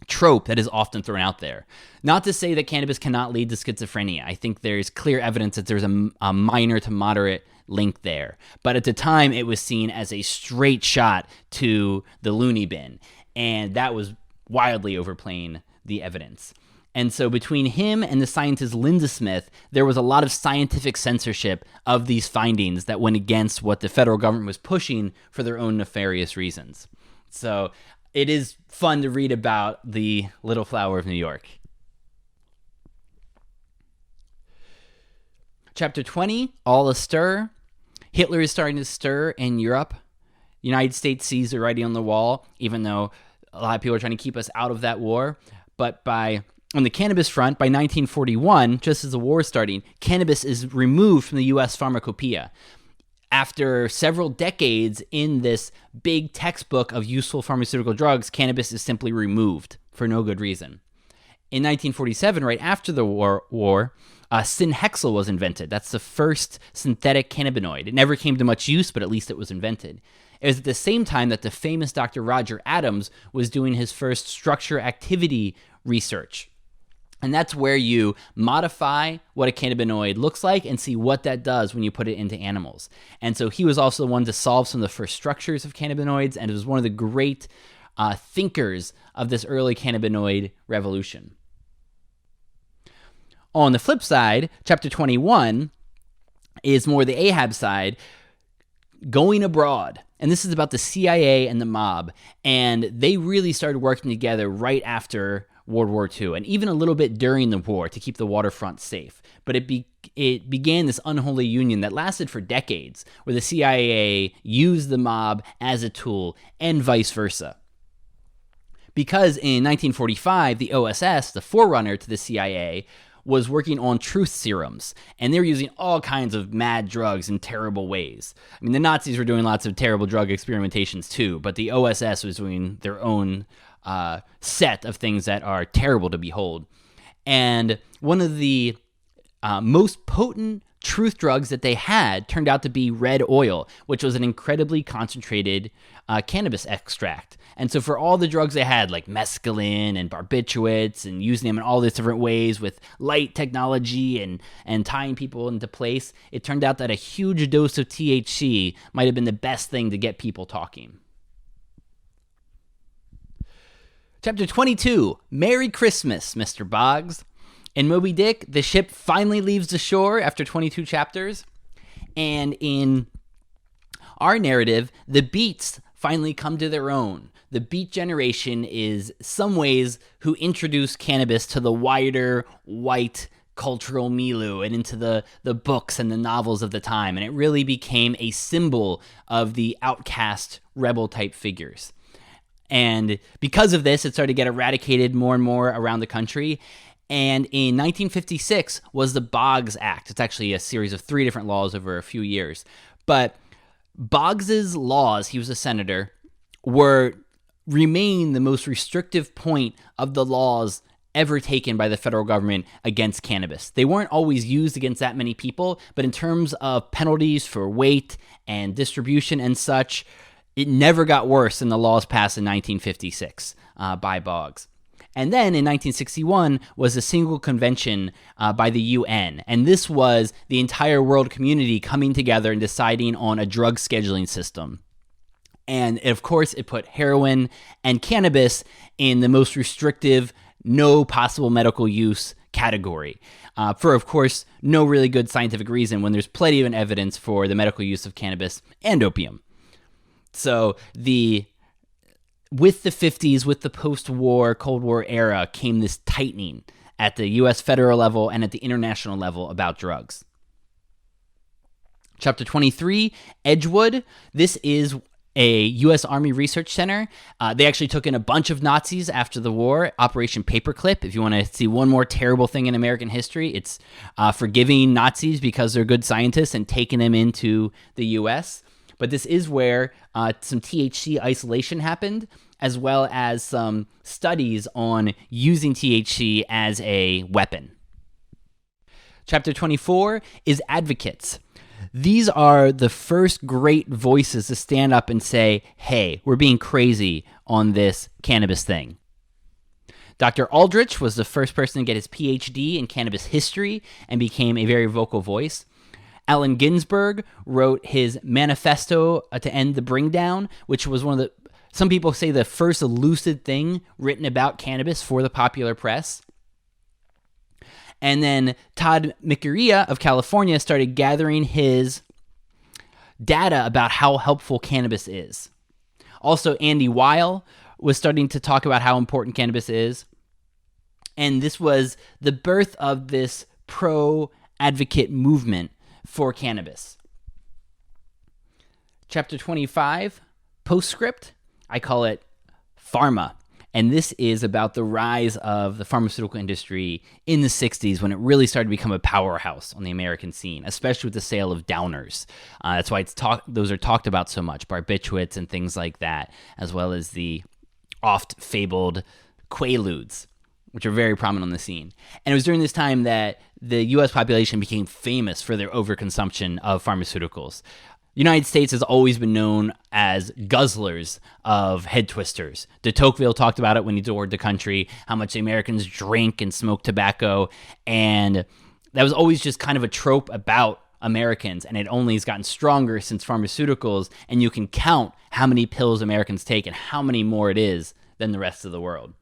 trope that is often thrown out there. Not to say that cannabis cannot lead to schizophrenia. I think there's clear evidence that there's a minor to moderate link there. But at the time, it was seen as a straight shot to the loony bin. And that was wildly overplaying the evidence. And so between him and the scientist Linda Smith, there was a lot of scientific censorship of these findings that went against what the federal government was pushing for their own nefarious reasons. So it is fun to read about the Little Flower of New York. Chapter 20, All Astir. Hitler is starting to stir in Europe. The United States sees the writing on the wall, even though a lot of people are trying to keep us out of that war. But on the cannabis front, by 1941, just as the war is starting, cannabis is removed from the U.S. pharmacopoeia. After several decades in this big textbook of useful pharmaceutical drugs, cannabis is simply removed for no good reason. In 1947, right after the war, synhexyl was invented. That's the first synthetic cannabinoid. It never came to much use, but at least it was invented. It was at the same time that the famous Dr. Roger Adams was doing his first structure-activity research. And that's where you modify what a cannabinoid looks like and see what that does when you put it into animals. And so he was also the one to solve some of the first structures of cannabinoids, and it was one of the great thinkers of this early cannabinoid revolution. On the flip side, chapter 21 is more the Ahab side, going abroad. And this is about the CIA and the mob. And they really started working together right after World War II, and even a little bit during the war to keep the waterfront safe. But it began this unholy union that lasted for decades, where the CIA used the mob as a tool, and vice versa. Because in 1945, the OSS, the forerunner to the CIA, was working on truth serums, and they were using all kinds of mad drugs in terrible ways. I mean, the Nazis were doing lots of terrible drug experimentations too, but the OSS was doing their own set of things that are terrible to behold. And one of the most potent truth drugs that they had turned out to be red oil, which was an incredibly concentrated cannabis extract. And so for all the drugs they had, like mescaline and barbiturates, and using them in all these different ways with light technology and tying people into place, it turned out that a huge dose of THC might have been the best thing to get people talking. Chapter 22, Merry Christmas, Mr. Boggs. In Moby Dick, the ship finally leaves the shore after 22 chapters. And in our narrative, the Beats finally come to their own. The Beat generation is some ways who introduced cannabis to the wider white cultural milieu and into the books and the novels of the time. And it really became a symbol of the outcast rebel type figures. And because of this, it started to get eradicated more and more around the country. And in 1956 was the Boggs Act. It's actually a series of 3 different laws over a few years. But Boggs's laws, he was a senator, remain the most restrictive point of the laws ever taken by the federal government against cannabis. They weren't always used against that many people, but in terms of penalties for weight and distribution and such, it never got worse than the laws passed in 1956 by Boggs. And then in 1961 was a single convention by the UN. And this was the entire world community coming together and deciding on a drug scheduling system. And of course, it put heroin and cannabis in the most restrictive, no possible medical use category. For, of course, no really good scientific reason when there's plenty of evidence for the medical use of cannabis and opium. So with the 50s, with the post-war, Cold War era, came this tightening at the U.S. federal level and at the international level about drugs. Chapter 23, Edgewood. This is a U.S. Army research center. They actually took in a bunch of Nazis after the war, Operation Paperclip. If you want to see one more terrible thing in American history, it's forgiving Nazis because they're good scientists and taking them into the U.S. But this is where some THC isolation happened, as well as some studies on using THC as a weapon. Chapter 24 is advocates. These are the first great voices to stand up and say, hey, we're being crazy on this cannabis thing. Dr. Aldrich was the first person to get his PhD in cannabis history and became a very vocal voice. Allen Ginsberg wrote his manifesto to end the bring down, which was one of the, some people say, the first lucid thing written about cannabis for the popular press. And then Todd McCrea of California started gathering his data about how helpful cannabis is. Also, Andy Weil was starting to talk about how important cannabis is. And this was the birth of this pro-advocate movement for cannabis. Chapter 25, Postscript. I call it Pharma. And this is about the rise of the pharmaceutical industry in the 60s when it really started to become a powerhouse on the American scene, especially with the sale of downers. That's why those are talked about so much, barbiturates and things like that, as well as the oft-fabled Quaaludes, which are very prominent on the scene. And it was during this time that the U.S. population became famous for their overconsumption of pharmaceuticals. The United States has always been known as guzzlers of head twisters. De Tocqueville talked about it when he toured the country, how much the Americans drink and smoke tobacco, and that was always just kind of a trope about Americans, and it only has gotten stronger since pharmaceuticals, and you can count how many pills Americans take and how many more it is than the rest of the world.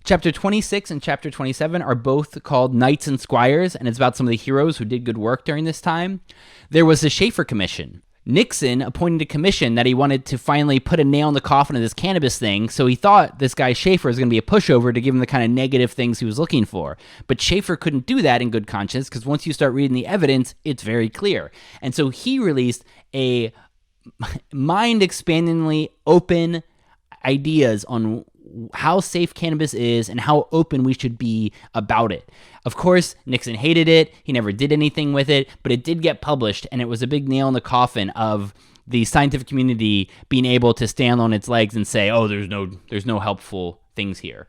Chapter 26 and Chapter 27 are both called Knights and Squires, and it's about some of the heroes who did good work during this time. There was the Schaefer Commission. Nixon appointed a commission that he wanted to finally put a nail in the coffin of this cannabis thing, so he thought this guy Schaefer was going to be a pushover to give him the kind of negative things he was looking for. But Schaefer couldn't do that in good conscience, because once you start reading the evidence, it's very clear. And so he released a mind-expandingly open ideas on how safe cannabis is and how open we should be about it. Of course, Nixon hated it. He never did anything with it, but it did get published, and it was a big nail in the coffin of the scientific community being able to stand on its legs and say, oh, there's no helpful things here.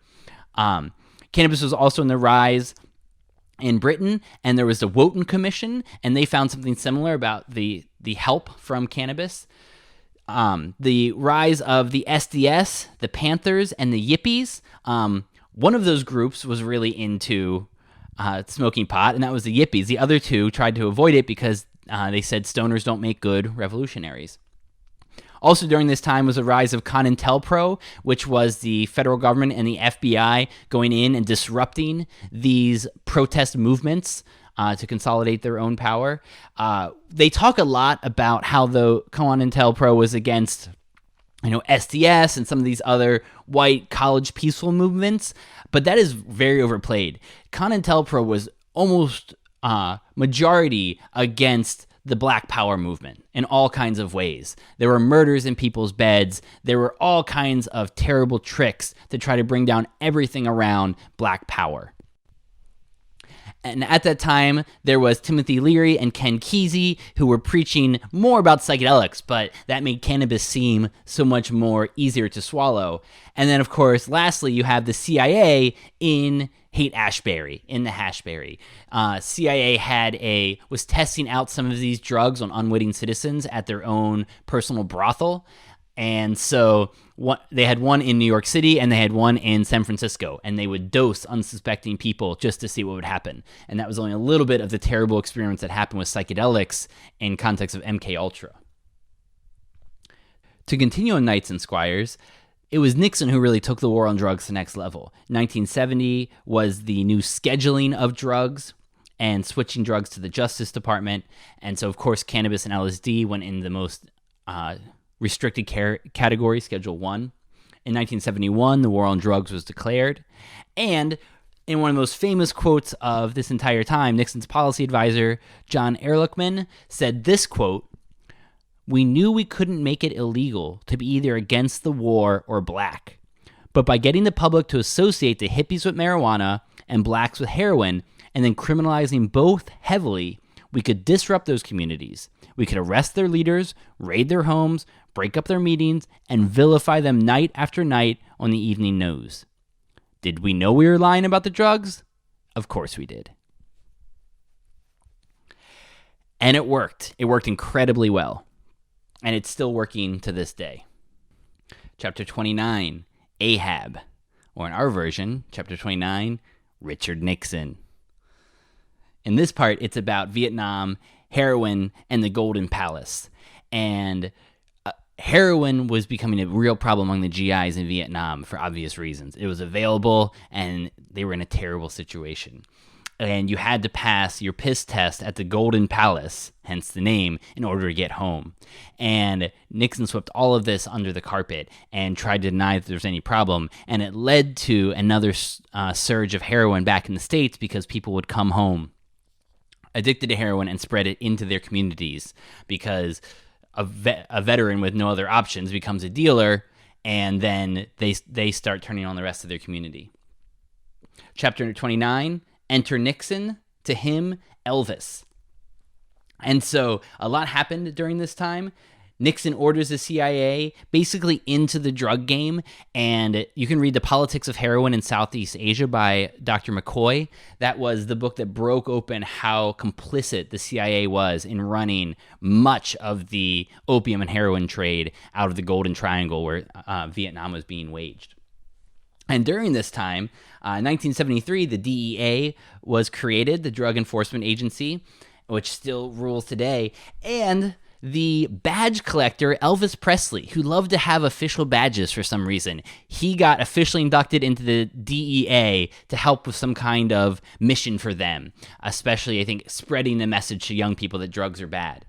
Cannabis was also in the rise in Britain, and there was the Wotton Commission, and they found something similar about the help from cannabis. The rise of the SDS, the Panthers, and the Yippies. One of those groups was really into smoking pot, and that was the Yippies. The other two tried to avoid it because they said stoners don't make good revolutionaries. Also during this time was the rise of CONINTELPRO, which was the federal government and the FBI going in and disrupting these protest movements to consolidate their own power. They talk a lot about how the CONINTELPRO was against, SDS and some of these other white college peaceful movements, but that is very overplayed. CONINTELPRO was almost majority against the Black Power movement in all kinds of ways. There were murders in people's beds. There were all kinds of terrible tricks to try to bring down everything around Black Power. And at that time, there was Timothy Leary and Ken Kesey who were preaching more about psychedelics, but that made cannabis seem so much more easier to swallow. And then, of course, lastly, you have the CIA in Haight-Ashbury, in the Hashberry. CIA was testing out some of these drugs on unwitting citizens at their own personal brothel. And so they had one in New York City and they had one in San Francisco, and they would dose unsuspecting people just to see what would happen. And that was only a little bit of the terrible experiments that happened with psychedelics in context of MK Ultra. To continue on Knights and Squires, it was Nixon who really took the war on drugs to the next level. 1970 was the new scheduling of drugs and switching drugs to the Justice Department. And so, of course, cannabis and LSD went in the most restricted category, Schedule 1. In 1971, the war on drugs was declared. And in one of the most famous quotes of this entire time, Nixon's policy advisor, John Ehrlichman, said this quote, "We knew we couldn't make it illegal to be either against the war or black. But by getting the public to associate the hippies with marijuana and blacks with heroin, and then criminalizing both heavily, we could disrupt those communities. We could arrest their leaders, raid their homes, break up their meetings, and vilify them night after night on the evening news. Did we know we were lying about the drugs? Of course we did." And it worked. It worked incredibly well. And it's still working to this day. Chapter 29, Ahab. Or in our version, Chapter 29, Richard Nixon. In this part, it's about Vietnam, heroin, and the Golden Palace. And heroin was becoming a real problem among the GIs in Vietnam for obvious reasons. It was available, and they were in a terrible situation. And you had to pass your piss test at the Golden Palace, hence the name, in order to get home. And Nixon swept all of this under the carpet and tried to deny that there was any problem. And it led to another surge of heroin back in the States because people would come home addicted to heroin and spread it into their communities because a veteran with no other options becomes a dealer, and then they start turning on the rest of their community. Chapter 29, Enter Nixon, to him, Elvis. And so a lot happened during this time. Nixon orders the CIA basically into the drug game, and you can read The Politics of Heroin in Southeast Asia by Dr. McCoy. That was the book that broke open how complicit the CIA was in running much of the opium and heroin trade out of the Golden Triangle where Vietnam was being waged. And during this time, in 1973, the DEA was created, the Drug Enforcement Agency, which still rules today, and the badge collector, Elvis Presley, who loved to have official badges for some reason, he got officially inducted into the DEA to help with some kind of mission for them, especially, I think, spreading the message to young people that drugs are bad.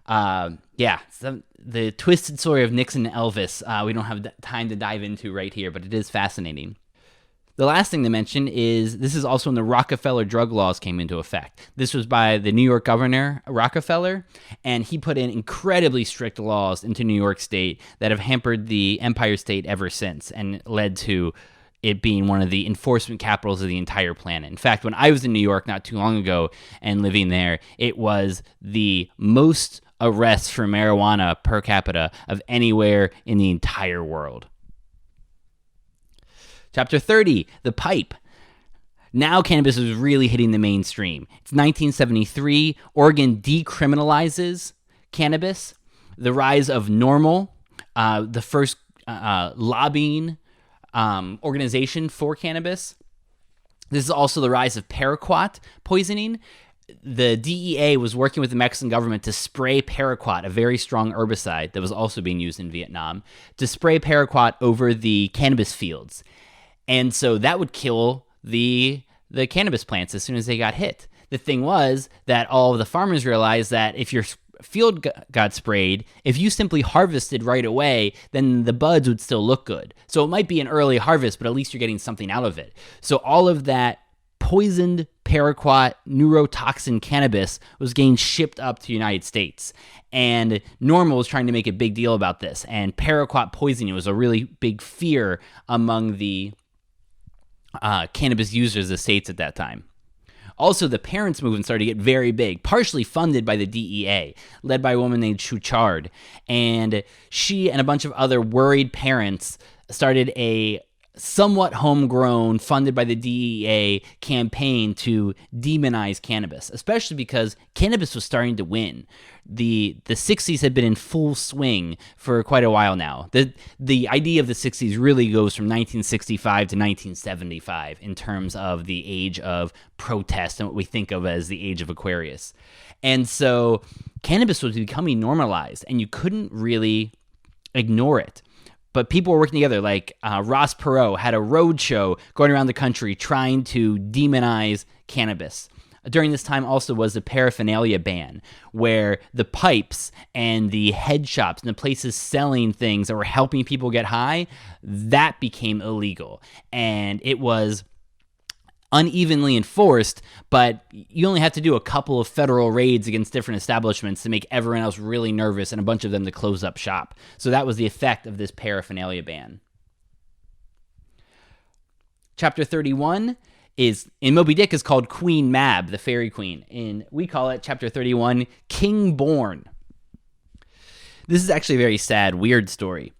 The twisted story of Nixon and Elvis, we don't have time to dive into right here, but it is fascinating. The last thing to mention is this is also when the Rockefeller drug laws came into effect. This was by the New York governor, Rockefeller, and he put in incredibly strict laws into New York State that have hampered the Empire State ever since and led to it being one of the enforcement capitals of the entire planet. In fact, when I was in New York not too long ago and living there, it was the most arrests for marijuana per capita of anywhere in the entire world. Chapter 30, The Pipe. Now cannabis is really hitting the mainstream. It's 1973. Oregon decriminalizes cannabis. The rise of NORML, the first lobbying organization for cannabis. This is also the rise of paraquat poisoning. The DEA was working with the Mexican government to spray paraquat, a very strong herbicide that was also being used in Vietnam, to spray paraquat over the cannabis fields. And so that would kill the cannabis plants as soon as they got hit. The thing was that all of the farmers realized that if your field got sprayed, if you simply harvested right away, then the buds would still look good. So it might be an early harvest, but at least you're getting something out of it. So all of that poisoned paraquat neurotoxin cannabis was getting shipped up to the United States. And NORML was trying to make a big deal about this. And paraquat poisoning was a really big fear among the cannabis users of the states at that time. Also, the parents' movement started to get very big, partially funded by the DEA, led by a woman named Chouchard. And she and a bunch of other worried parents started a somewhat homegrown, funded by the DEA campaign to demonize cannabis, especially because cannabis was starting to win. The 60s had been in full swing for quite a while now. The idea of the 60s really goes from 1965 to 1975 in terms of the age of protest and what we think of as the age of Aquarius. And so cannabis was becoming normalized, and you couldn't really ignore it. But people were working together, like Ross Perot had a road show going around the country trying to demonize cannabis. during this time also was the paraphernalia ban, where the pipes and the head shops and the places selling things that were helping people get high, that became illegal. And it was unevenly enforced, but you only have to do a couple of federal raids against different establishments to make everyone else really nervous and a bunch of them to close up shop. So that was the effect of this paraphernalia ban. Chapter 31 is, in Moby Dick, is called Queen Mab, the fairy queen. And we call it, chapter 31, King Born. This is actually a very sad, weird story.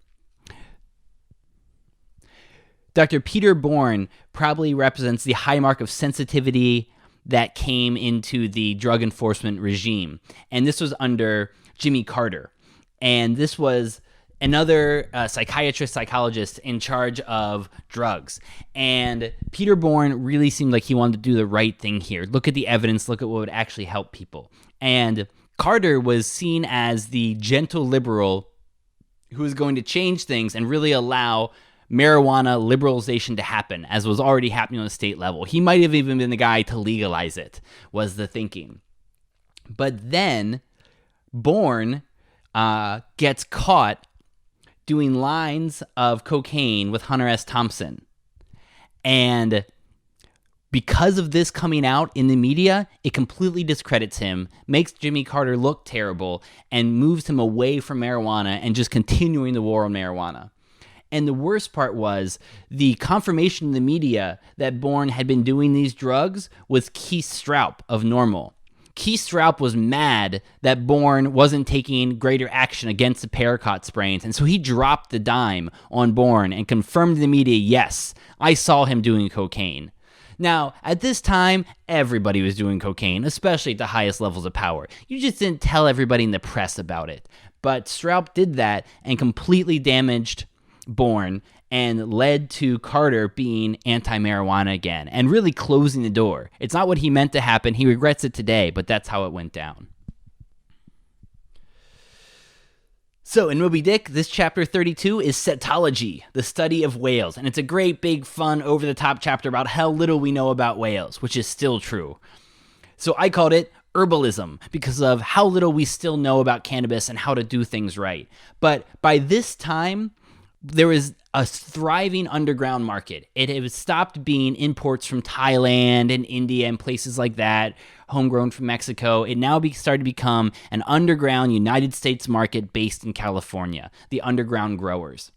Dr. Peter Bourne probably represents the high mark of sensitivity that came into the drug enforcement regime. And this was under Jimmy Carter. And this was another psychiatrist, psychologist in charge of drugs. And Peter Bourne really seemed like he wanted to do the right thing here. Look at the evidence, look at what would actually help people. And Carter was seen as the gentle liberal who was going to change things and really allow marijuana liberalization to happen, as was already happening on the state level. He might have even been the guy to legalize it, was the thinking. But then Bourne gets caught doing lines of cocaine with Hunter S. Thompson. And because of this coming out in the media, it completely discredits him, makes Jimmy Carter look terrible, and moves him away from marijuana and just continuing the war on marijuana. And the worst part was the confirmation in the media that Bourne had been doing these drugs was Keith Stroup of NORML. Keith Stroup was mad that Bourne wasn't taking greater action against the Paracot sprains, and so he dropped the dime on Bourne and confirmed to the media, yes, I saw him doing cocaine. Now, at this time, everybody was doing cocaine, especially at the highest levels of power. You just didn't tell everybody in the press about it. But Stroup did that and completely damaged Bourne and led to Carter being anti-marijuana again and really closing the door. It's not what he meant to happen. He regrets it today, but that's how it went down. So in Moby Dick, this chapter 32 is cetology, the study of whales. And it's a great, big, fun, over-the-top chapter about how little we know about whales, which is still true. So I called it Herbalism because of how little we still know about cannabis and how to do things right. But by this time, there was a thriving underground market. It had stopped being imports from Thailand and India and places like that, homegrown from Mexico. It now started to become an underground United States market based in California, the underground growers.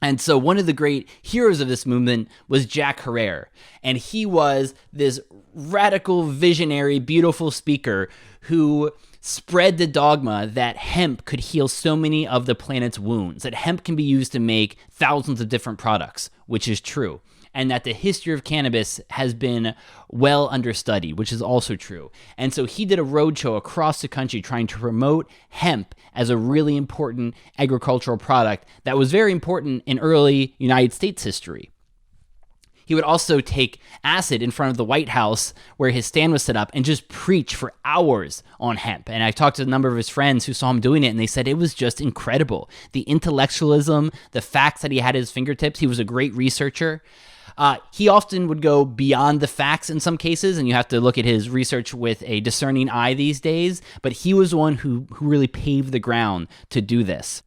And so one of the great heroes of this movement was Jack Herer. And he was this radical, visionary, beautiful speaker who spread the dogma that hemp could heal so many of the planet's wounds, that hemp can be used to make thousands of different products, which is true, and that the history of cannabis has been well understudied, which is also true. And so he did a roadshow across the country trying to promote hemp as a really important agricultural product that was very important in early United States history. He would also take acid in front of the White House where his stand was set up and just preach for hours on hemp. And I talked to a number of his friends who saw him doing it, and they said it was just incredible. The intellectualism, the facts that he had at his fingertips. He was a great researcher. He often would go beyond the facts in some cases, and you have to look at his research with a discerning eye these days. But he was one who really paved the ground to do this.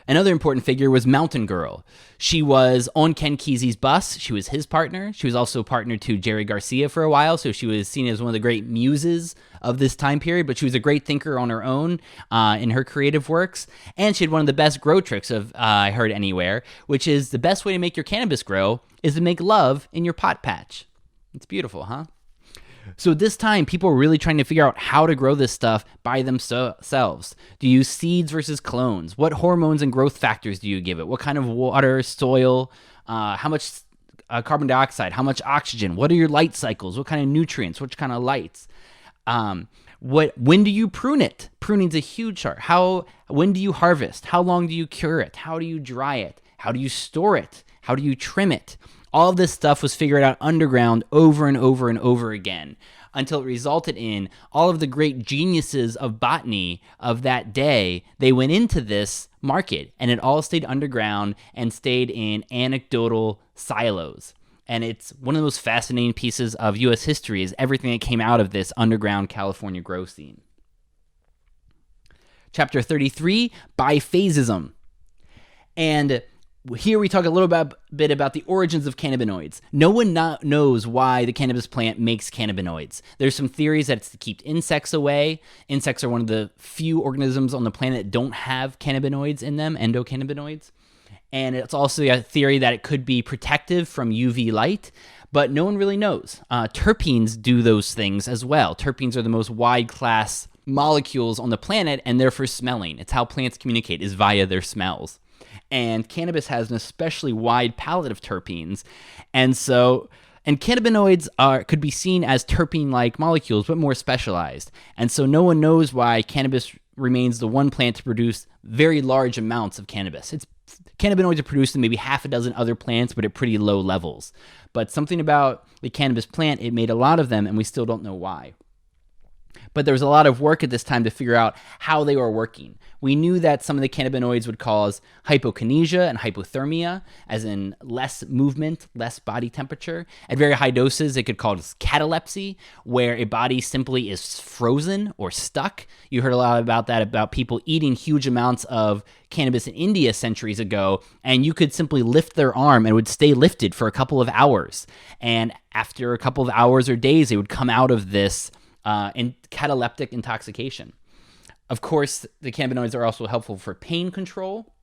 Another important figure was Mountain Girl. She was on Ken Kesey's bus. She was his partner. She was also partner to Jerry Garcia for a while, so she was seen as one of the great muses of this time period, but she was a great thinker on her own in her creative works. And she had one of the best grow tricks I heard anywhere, which is the best way to make your cannabis grow is to make love in your pot patch. It's beautiful, huh? So at this time, people were really trying to figure out how to grow this stuff by themselves. Do you use seeds versus clones? What hormones and growth factors do you give it? What kind of water, soil, how much carbon dioxide, how much oxygen? What are your light cycles? What kind of nutrients? Which kind of lights? When do you prune it? Pruning's a huge part. When do you harvest? How long do you cure it? How do you dry it? How do you store it? How do you trim it? All of this stuff was figured out underground over and over and over again until it resulted in all of the great geniuses of botany of that day. They went into this market and it all stayed underground and stayed in anecdotal silos. And it's one of the most fascinating pieces of U.S. history is everything that came out of this underground California grow scene. Chapter 33, Biphasism. And here we talk a little bit about the origins of cannabinoids. No one knows why the cannabis plant makes cannabinoids. There's some theories that it's to keep insects away. Insects are one of the few organisms on the planet that don't have cannabinoids in them, endocannabinoids. And it's also a theory that it could be protective from UV light, but no one really knows. Terpenes do those things as well. Terpenes are the most wide class molecules on the planet, and they're for smelling. It's how plants communicate, is via their smells. And cannabis has an especially wide palette of terpenes. And cannabinoids could be seen as terpene-like molecules, but more specialized. And so no one knows why cannabis remains the one plant to produce very large amounts of cannabis. Cannabinoids are produced in maybe half a dozen other plants, but at pretty low levels. But something about the cannabis plant, it made a lot of them, and we still don't know why. But there was a lot of work at this time to figure out how they were working. We knew that some of the cannabinoids would cause hypokinesia and hypothermia, as in less movement, less body temperature. At very high doses, it could cause catalepsy, where a body simply is frozen or stuck. You heard a lot about that, about people eating huge amounts of cannabis in India centuries ago, and you could simply lift their arm and it would stay lifted for a couple of hours. And after a couple of hours or days, they would come out of this in cataleptic intoxication. Of course, the cannabinoids are also helpful for pain control.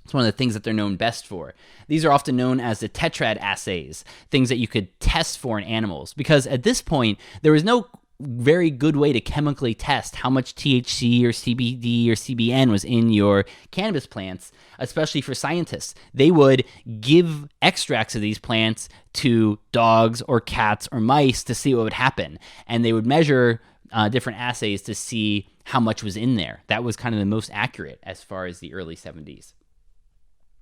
It's one of the things that they're known best for. These are often known as the tetrad assays, things that you could test for in animals, because at this point, there was no very good way to chemically test how much THC or CBD or CBN was in your cannabis plants, especially for scientists. They would give extracts of these plants to dogs or cats or mice to see what would happen. And they would measure different assays to see how much was in there. That was kind of the most accurate as far as the early 70s.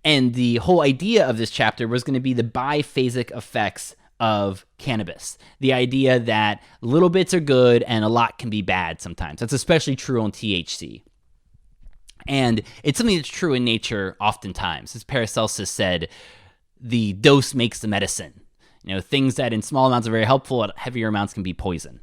And the whole idea of this chapter was going to be the biphasic effects of cannabis. The idea that little bits are good and a lot can be bad sometimes. That's especially true on THC. And it's something that's true in nature oftentimes. As Paracelsus said, the dose makes the medicine. Things that in small amounts are very helpful, at heavier amounts can be poison.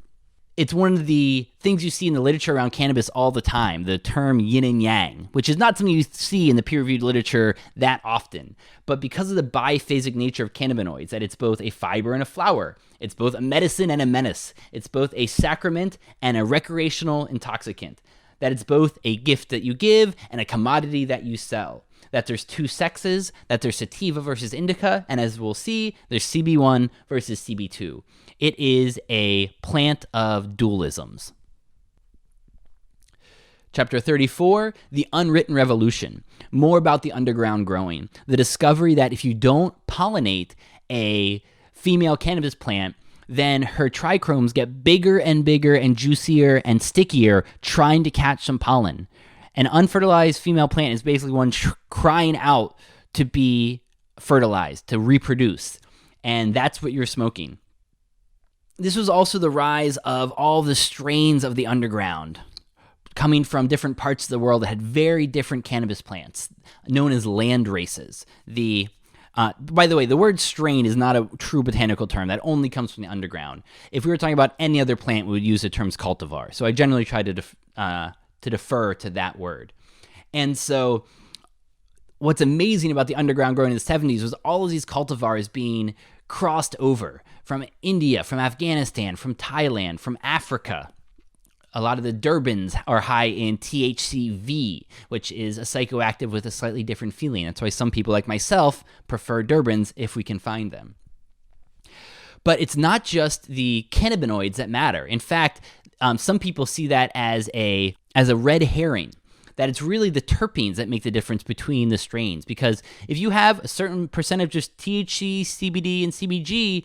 It's one of the things you see in the literature around cannabis all the time, the term yin and yang, which is not something you see in the peer-reviewed literature that often. But because of the biphasic nature of cannabinoids, that it's both a fiber and a flower, it's both a medicine and a menace, it's both a sacrament and a recreational intoxicant, that it's both a gift that you give and a commodity that you sell, that there's two sexes, that there's sativa versus indica, and as we'll see, there's CB1 versus CB2. It is a plant of dualisms. Chapter 34, The Unwritten Revolution. More about the underground growing. The discovery that if you don't pollinate a female cannabis plant, then her trichromes get bigger and bigger and juicier and stickier trying to catch some pollen. An unfertilized female plant is basically one crying out to be fertilized, to reproduce. And that's what you're smoking. This was also the rise of all the strains of the underground coming from different parts of the world that had very different cannabis plants, known as land races. By the way, the word strain is not a true botanical term. That only comes from the underground. If we were talking about any other plant, we would use the terms cultivar. So I generally try to defer to that word. And so what's amazing about the underground growing in the 70s was all of these cultivars being crossed over from India, from Afghanistan, from Thailand, from Africa. A lot of the Durbans are high in THCV, which is a psychoactive with a slightly different feeling. That's why some people like myself prefer Durbans if we can find them. But it's not just the cannabinoids that matter. In fact, some people see that as a red herring, that it's really the terpenes that make the difference between the strains. Because if you have a certain percentage of THC, CBD, and CBG,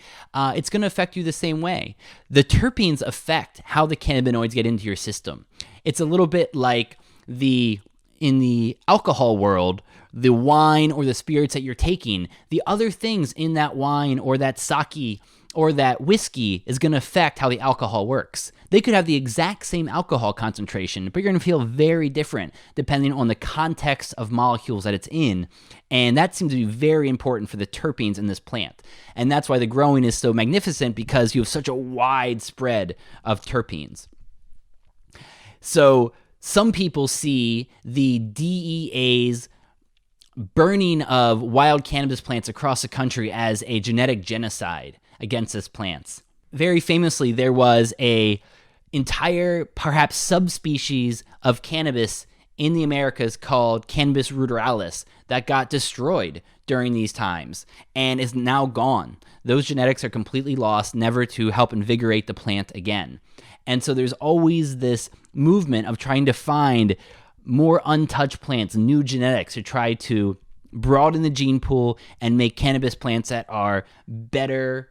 it's going to affect you the same way. The terpenes affect how the cannabinoids get into your system. It's a little bit like in the alcohol world, the wine or the spirits that you're taking, the other things in that wine or that sake or that whiskey is going to affect how the alcohol works. They could have the exact same alcohol concentration, but you're going to feel very different depending on the context of molecules that it's in. And that seems to be very important for the terpenes in this plant. And that's why the growing is so magnificent, because you have such a wide spread of terpenes. So some people see the DEA's burning of wild cannabis plants across the country as a genetic genocide against these plants. Very famously, there was a entire, perhaps subspecies of cannabis in the Americas called Cannabis ruderalis that got destroyed during these times and is now gone. Those genetics are completely lost, never to help invigorate the plant again. And so there's always this movement of trying to find more untouched plants, new genetics, to try to broaden the gene pool and make cannabis plants that are better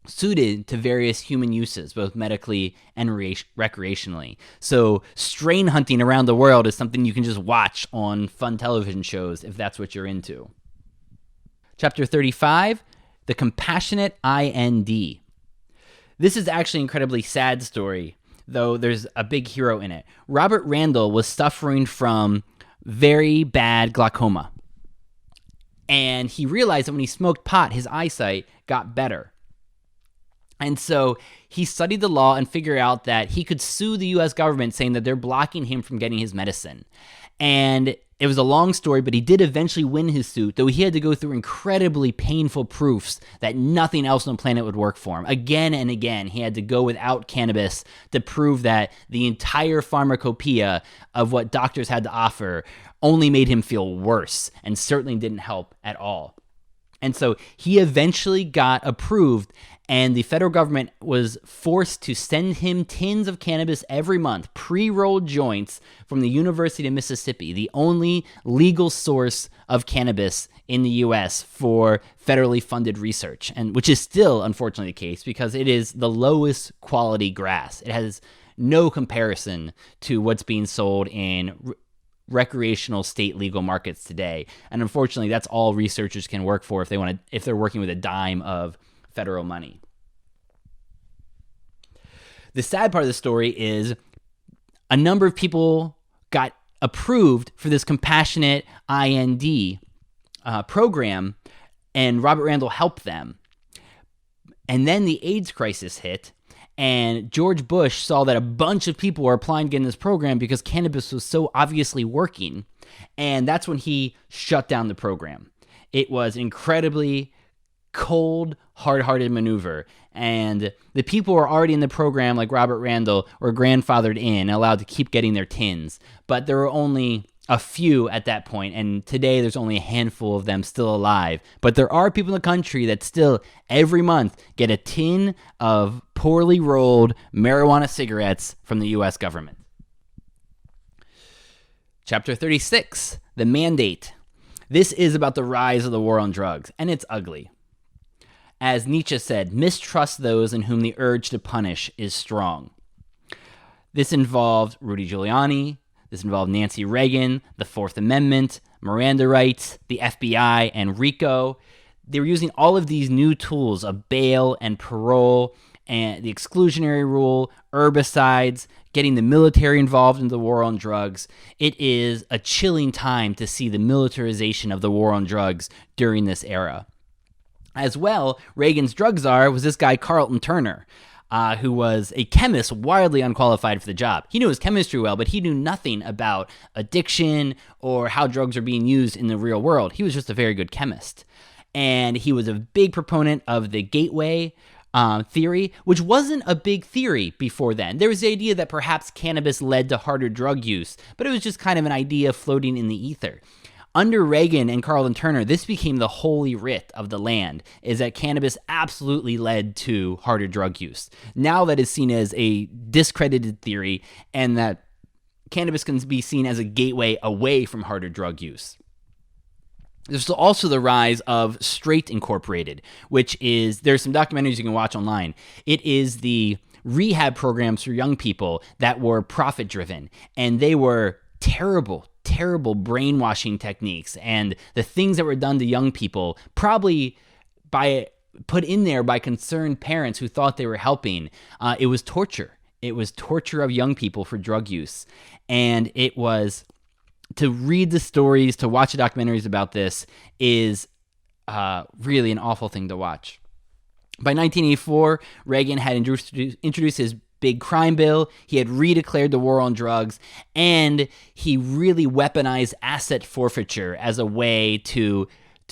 suited to various human uses, both medically and recreationally. So strain hunting around the world is something you can just watch on fun television shows if that's what you're into. Chapter 35, The Compassionate IND. This is actually an incredibly sad story, though there's a big hero in it. Robert Randall was suffering from very bad glaucoma. And he realized that when he smoked pot, his eyesight got better. And so he studied the law and figured out that he could sue the U.S. government saying that they're blocking him from getting his medicine. And it was a long story, but he did eventually win his suit, though he had to go through incredibly painful proofs that nothing else on the planet would work for him. Again and again, he had to go without cannabis to prove that the entire pharmacopoeia of what doctors had to offer only made him feel worse and certainly didn't help at all. And so he eventually got approved, and the federal government was forced to send him tins of cannabis every month, pre-rolled joints from the University of Mississippi, the only legal source of cannabis in the U.S. for federally funded research, and which is still, unfortunately, the case because it is the lowest quality grass. It has no comparison to what's being sold in recreational state legal markets today. And unfortunately, that's all researchers can work for if they're working with a dime of federal money. The sad part of the story is a number of people got approved for this compassionate IND program, and Robert Randall helped them. And then the AIDS crisis hit, and George Bush saw that a bunch of people were applying to get in this program because cannabis was so obviously working. And that's when he shut down the program. It was incredibly cold, hard-hearted maneuver. And the people who were already in the program, like Robert Randall, were grandfathered in and allowed to keep getting their tins. But there were only a few at that point, and today there's only a handful of them still alive. But there are people in the country that still, every month, get a tin of poorly rolled marijuana cigarettes from the U.S. government. Chapter 36, The Mandate. This is about the rise of the war on drugs, and it's ugly. As Nietzsche said, mistrust those in whom the urge to punish is strong. This involved Rudy Giuliani. This involved Nancy Reagan, the Fourth Amendment, Miranda rights, the FBI, and RICO. They were using all of these new tools of bail and parole and the exclusionary rule, herbicides, getting the military involved in the war on drugs. It is a chilling time to see the militarization of the war on drugs during this era. As well, Reagan's drug czar was this guy, Carlton Turner, who was a chemist wildly unqualified for the job. He knew his chemistry well, but he knew nothing about addiction or how drugs are being used in the real world. He was just a very good chemist. And he was a big proponent of the gateway theory, which wasn't a big theory before then. There was the idea that perhaps cannabis led to harder drug use, but it was just kind of an idea floating in the ether. Under Reagan and Carlton Turner, this became the holy writ of the land, is that cannabis absolutely led to harder drug use. Now that is seen as a discredited theory, and that cannabis can be seen as a gateway away from harder drug use. There's also the rise of Straight Incorporated, which is, there's some documentaries you can watch online. It is the rehab programs for young people that were profit-driven, and they were terrible brainwashing techniques, and the things that were done to young people, probably by put in there by concerned parents who thought they were helping. It was torture. It was torture of young people for drug use. And it was, to read the stories, to watch the documentaries about this is really an awful thing to watch. By 1984, Reagan had introduced his big crime bill. He had redeclared the war on drugs, and he really weaponized asset forfeiture as a way to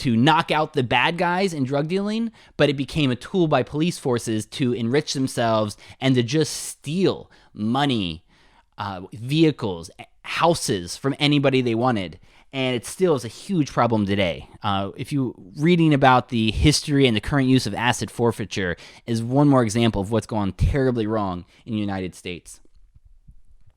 knock out the bad guys in drug dealing, but it became a tool by police forces to enrich themselves and to just steal money, vehicles, houses from anybody they wanted. And it still is a huge problem today. If you reading about the history and the current use of asset forfeiture is one more example of what's gone terribly wrong in the United States.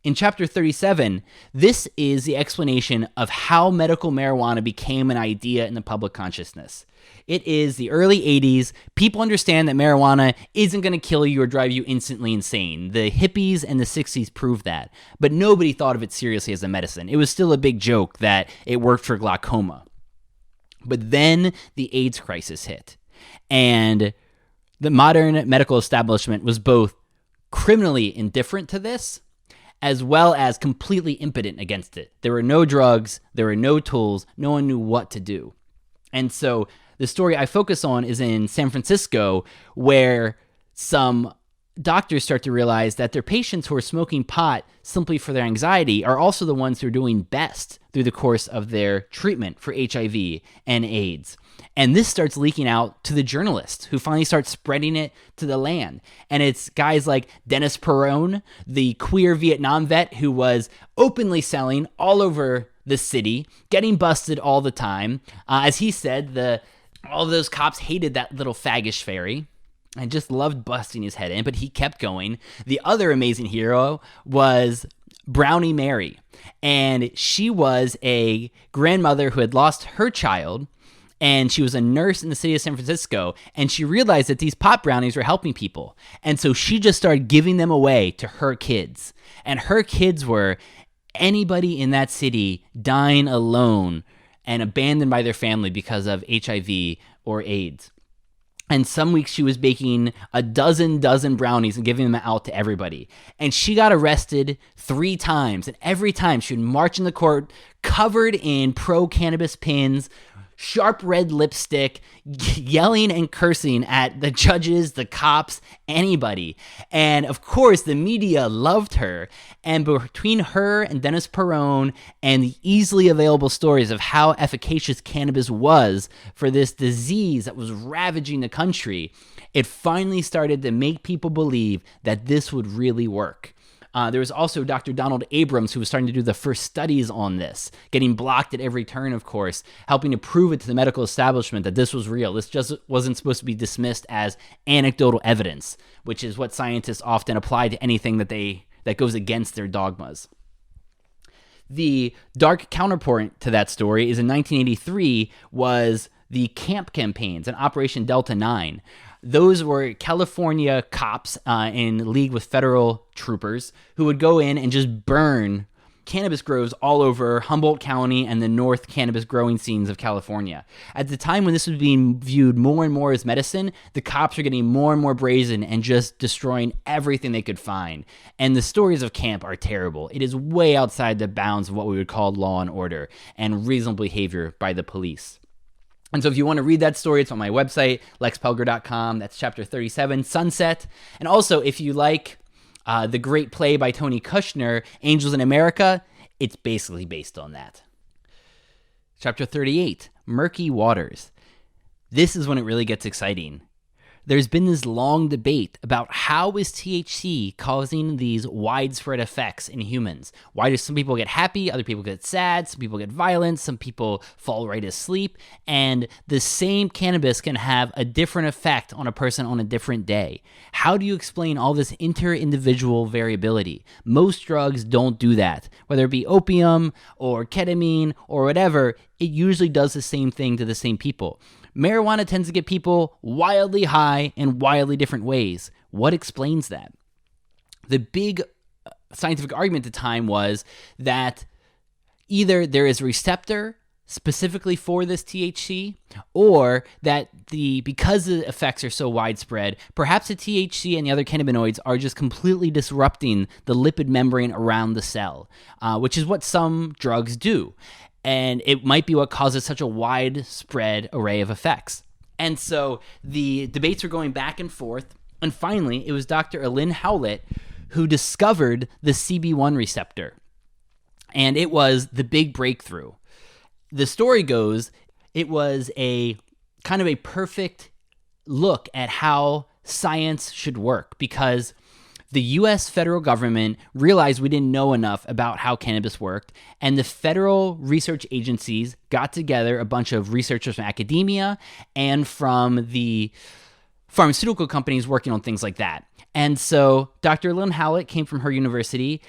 In chapter 37, this is the explanation of how medical marijuana became an idea in the public consciousness. It is the early 80s. People understand that marijuana isn't going to kill you or drive you instantly insane. The hippies and the 60s proved that. But nobody thought of it seriously as a medicine. It was still a big joke that it worked for glaucoma. But then the AIDS crisis hit. And the modern medical establishment was both criminally indifferent to this, as well as completely impotent against it. There were no drugs, there were no tools, no one knew what to do. And so the story I focus on is in San Francisco, where some doctors start to realize that their patients who are smoking pot simply for their anxiety are also the ones who are doing best through the course of their treatment for HIV and AIDS. And this starts leaking out to the journalists who finally start spreading it to the land. And it's guys like Dennis Perone, the queer Vietnam vet who was openly selling all over the city, getting busted all the time. As he said, all of those cops hated that little faggish fairy and just loved busting his head in, but he kept going. The other amazing hero was Brownie Mary. And she was a grandmother who had lost her child, and she was a nurse in the city of San Francisco, and she realized that these pot brownies were helping people. And so she just started giving them away to her kids. And her kids were anybody in that city dying alone and abandoned by their family because of HIV or AIDS. And some weeks she was baking a dozen brownies and giving them out to everybody. And she got arrested 3 times. And every time she would march in the court covered in pro-cannabis pins, sharp red lipstick, yelling and cursing at the judges, the cops, anybody. And of course, the media loved her. And between her and Dennis Perone and the easily available stories of how efficacious cannabis was for this disease that was ravaging the country, it finally started to make people believe that this would really work. There was also Dr. Donald Abrams, who was starting to do the first studies on this, getting blocked at every turn, of course, helping to prove it to the medical establishment that this was real. This just wasn't supposed to be dismissed as anecdotal evidence, which is what scientists often apply to anything that goes against their dogmas. The dark counterpoint to that story is in 1983 was the camp campaigns and Operation Delta 9. Those were California cops in league with federal troopers who would go in and just burn cannabis groves all over Humboldt County and the north cannabis growing scenes of California. At the time when this was being viewed more and more as medicine, the cops were getting more and more brazen and just destroying everything they could find. And the stories of camp are terrible. It is way outside the bounds of what we would call law and order and reasonable behavior by the police. And so if you want to read that story, it's on my website, lexpelger.com. That's chapter 37, Sunset. And also, if you like the great play by Tony Kushner, Angels in America, it's basically based on that. Chapter 38, Murky Waters. This is when it really gets exciting. There's been this long debate about how is THC causing these widespread effects in humans. Why do some people get happy, other people get sad, some people get violent, some people fall right asleep, and the same cannabis can have a different effect on a person on a different day. How do you explain all this inter-individual variability? Most drugs don't do that. Whether it be opium or ketamine or whatever, it usually does the same thing to the same people. Marijuana tends to get people wildly high in wildly different ways. What explains that? The big scientific argument at the time was that either there is a receptor specifically for this THC, or that because the effects are so widespread, perhaps the THC and the other cannabinoids are just completely disrupting the lipid membrane around the cell, which is what some drugs do. And it might be what causes such a widespread array of effects. And so the debates were going back and forth, and finally it was Dr. Elin Howlett who discovered the CB1 receptor. And it was the big breakthrough. The story goes, it was a kind of a perfect look at how science should work, because the U.S. federal government realized we didn't know enough about how cannabis worked, and the federal research agencies got together a bunch of researchers from academia and from the pharmaceutical companies working on things like that. And so Dr. Lynn Howlett came from her university,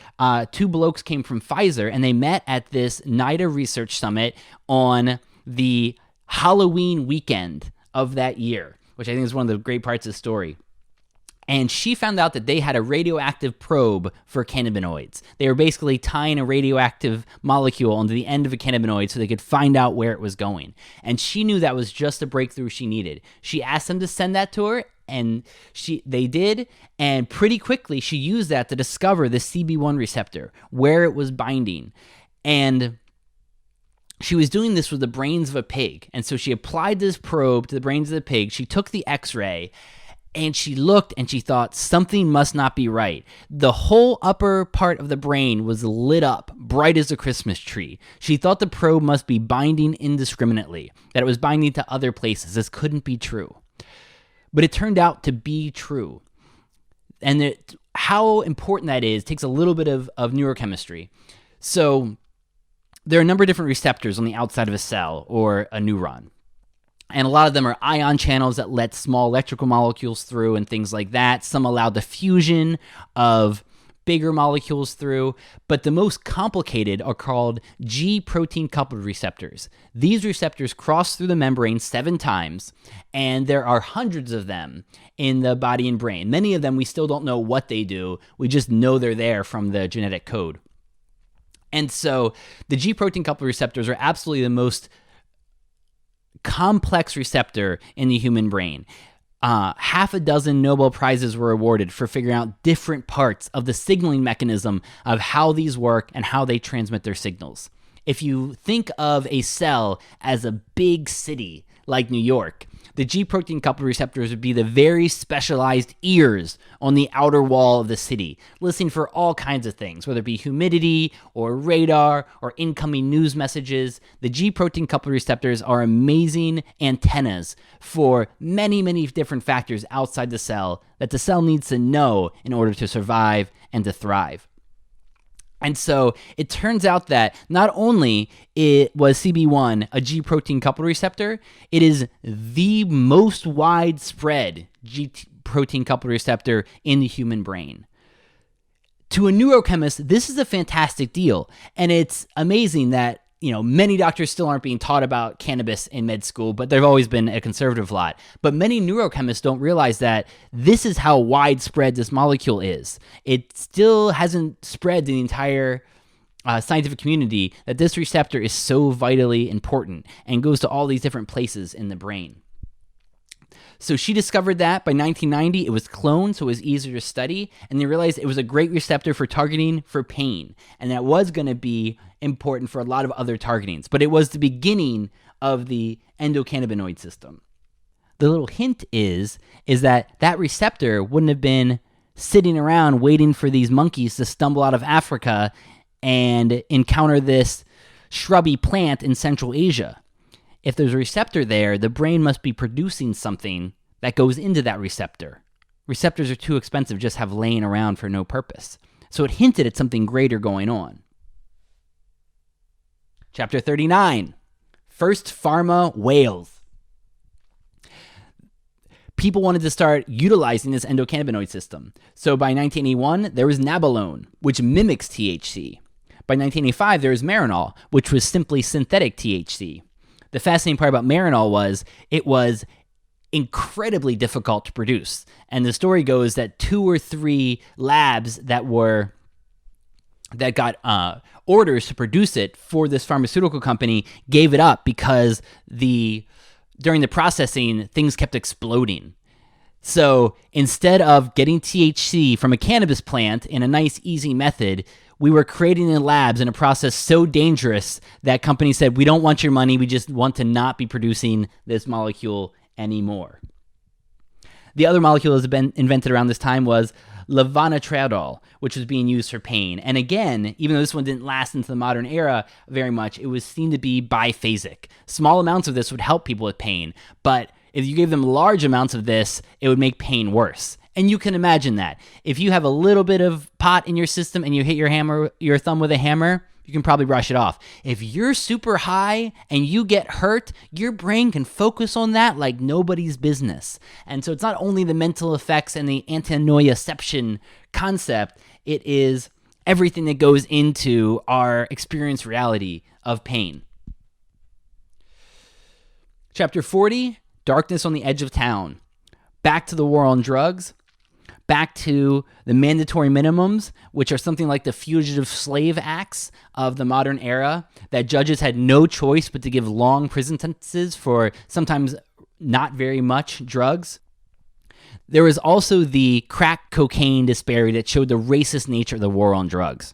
two blokes came from Pfizer, and they met at this NIDA Research Summit on the Halloween weekend of that year, which I think is one of the great parts of the story. And she found out that they had a radioactive probe for cannabinoids. They were basically tying a radioactive molecule onto the end of a cannabinoid so they could find out where it was going. And she knew that was just the breakthrough she needed. She asked them to send that to her, and they did, and pretty quickly she used that to discover the CB1 receptor, where it was binding. And she was doing this with the brains of a pig. And so she applied this probe to the brains of the pig. She took the X-ray, and she looked and she thought something must not be right. The whole upper part of the brain was lit up, bright as a Christmas tree. She thought the probe must be binding indiscriminately, that it was binding to other places. This couldn't be true. But it turned out to be true. And how important that is takes a little bit of neurochemistry. So there are a number of different receptors on the outside of a cell or a neuron. And a lot of them are ion channels that let small electrical molecules through and things like that. Some allow the fusion of bigger molecules through. But the most complicated are called G protein coupled receptors. These receptors cross through the membrane 7 times, and there are hundreds of them in the body and brain. Many of them we still don't know what they do. We just know they're there from the genetic code. And so the G protein coupled receptors are absolutely the most complex receptor in the human brain. Half a dozen Nobel Prizes were awarded for figuring out different parts of the signaling mechanism of how these work and how they transmit their signals. If you think of a cell as a big city like New York, the G protein coupled receptors would be the very specialized ears on the outer wall of the city, listening for all kinds of things, whether it be humidity or radar or incoming news messages. The G protein coupled receptors are amazing antennas for many, many different factors outside the cell that the cell needs to know in order to survive and to thrive. And so it turns out that not only it was CB1 a G protein coupled receptor, it is the most widespread G protein coupled receptor in the human brain. To a neurochemist, this is a fantastic deal. And it's amazing that, many doctors still aren't being taught about cannabis in med school, but they've always been a conservative lot. But many neurochemists don't realize that this is how widespread this molecule is. It still hasn't spread to the entire scientific community that this receptor is so vitally important and goes to all these different places in the brain. So she discovered that by 1990, it was cloned, so it was easier to study, and they realized it was a great receptor for targeting for pain, and that was going to be important for a lot of other targetings, but it was the beginning of the endocannabinoid system. The little hint is that receptor wouldn't have been sitting around waiting for these monkeys to stumble out of Africa and encounter this shrubby plant in Central Asia. If there's a receptor there, the brain must be producing something that goes into that receptor. Receptors are too expensive, just have laying around for no purpose. So it hinted at something greater going on. Chapter 39, First Pharma Whales. People wanted to start utilizing this endocannabinoid system. So by 1981, there was nabilone, which mimics THC. By 1985, there was Marinol, which was simply synthetic THC. The fascinating part about Marinol was it was incredibly difficult to produce. And the story goes that 2 or 3 labs that were that got orders to produce it for this pharmaceutical company gave it up because during the processing, things kept exploding. So instead of getting THC from a cannabis plant in a nice, easy method, we were creating in labs in a process so dangerous that companies said, we don't want your money, we just want to not be producing this molecule anymore. The other molecule that has been invented around this time was levonorgestrel, which was being used for pain. And again, even though this one didn't last into the modern era very much, it was seen to be biphasic. Small amounts of this would help people with pain, but if you gave them large amounts of this, it would make pain worse. And you can imagine that. If you have a little bit of pot in your system and you hit your thumb with a hammer, you can probably brush it off. If you're super high and you get hurt, your brain can focus on that like nobody's business. And so it's not only the mental effects and the antinociception concept, it is everything that goes into our experience reality of pain. Chapter 40, Darkness on the Edge of Town. Back to the war on drugs. Back to the mandatory minimums, which are something like the Fugitive Slave Acts of the modern era, that judges had no choice but to give long prison sentences for sometimes not very much drugs. There was also the crack cocaine disparity that showed the racist nature of the war on drugs.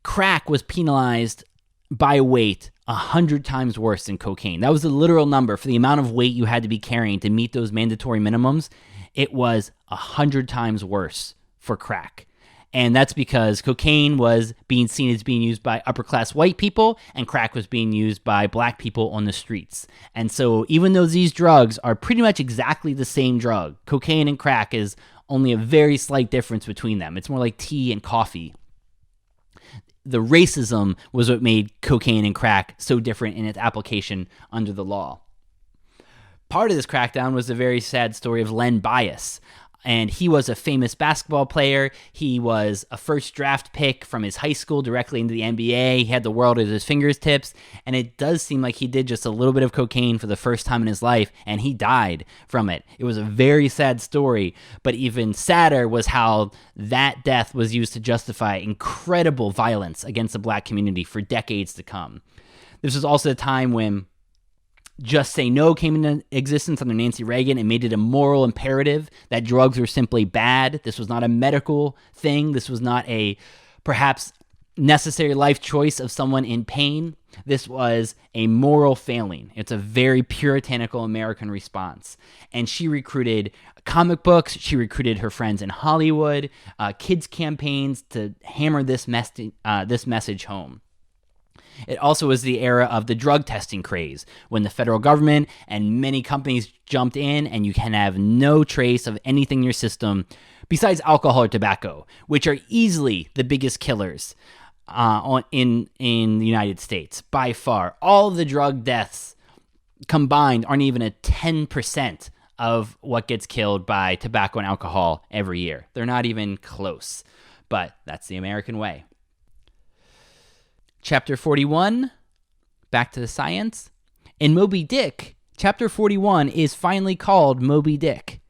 Crack was penalized by weight 100 times worse than cocaine. That was the literal number for the amount of weight you had to be carrying to meet those mandatory minimums. It was 100 times worse for crack. And that's because cocaine was being seen as being used by upper-class white people, and crack was being used by black people on the streets. And so even though these drugs are pretty much exactly the same drug, cocaine and crack is only a very slight difference between them. It's more like tea and coffee. The racism was what made cocaine and crack so different in its application under the law. Part of this crackdown was the very sad story of Len Bias. And he was a famous basketball player. He was a first draft pick from his high school directly into the NBA. He had the world at his fingertips. And it does seem like he did just a little bit of cocaine for the first time in his life, and he died from it. It was a very sad story. But even sadder was how that death was used to justify incredible violence against the black community for decades to come. This was also a time when Just Say No came into existence under Nancy Reagan and made it a moral imperative that drugs were simply bad. This was not a medical thing. This was not a perhaps necessary life choice of someone in pain. This was a moral failing. It's a very puritanical American response. And she recruited comic books. She recruited her friends in Hollywood, kids campaigns to hammer this message home. It also was the era of the drug testing craze, when the federal government and many companies jumped in, and you can have no trace of anything in your system besides alcohol or tobacco, which are easily the biggest killers in the United States by far. All of the drug deaths combined aren't even a 10% of what gets killed by tobacco and alcohol every year. They're not even close, but that's the American way. Chapter 41, back to the science. In Moby Dick, Chapter 41 is finally called Moby Dick.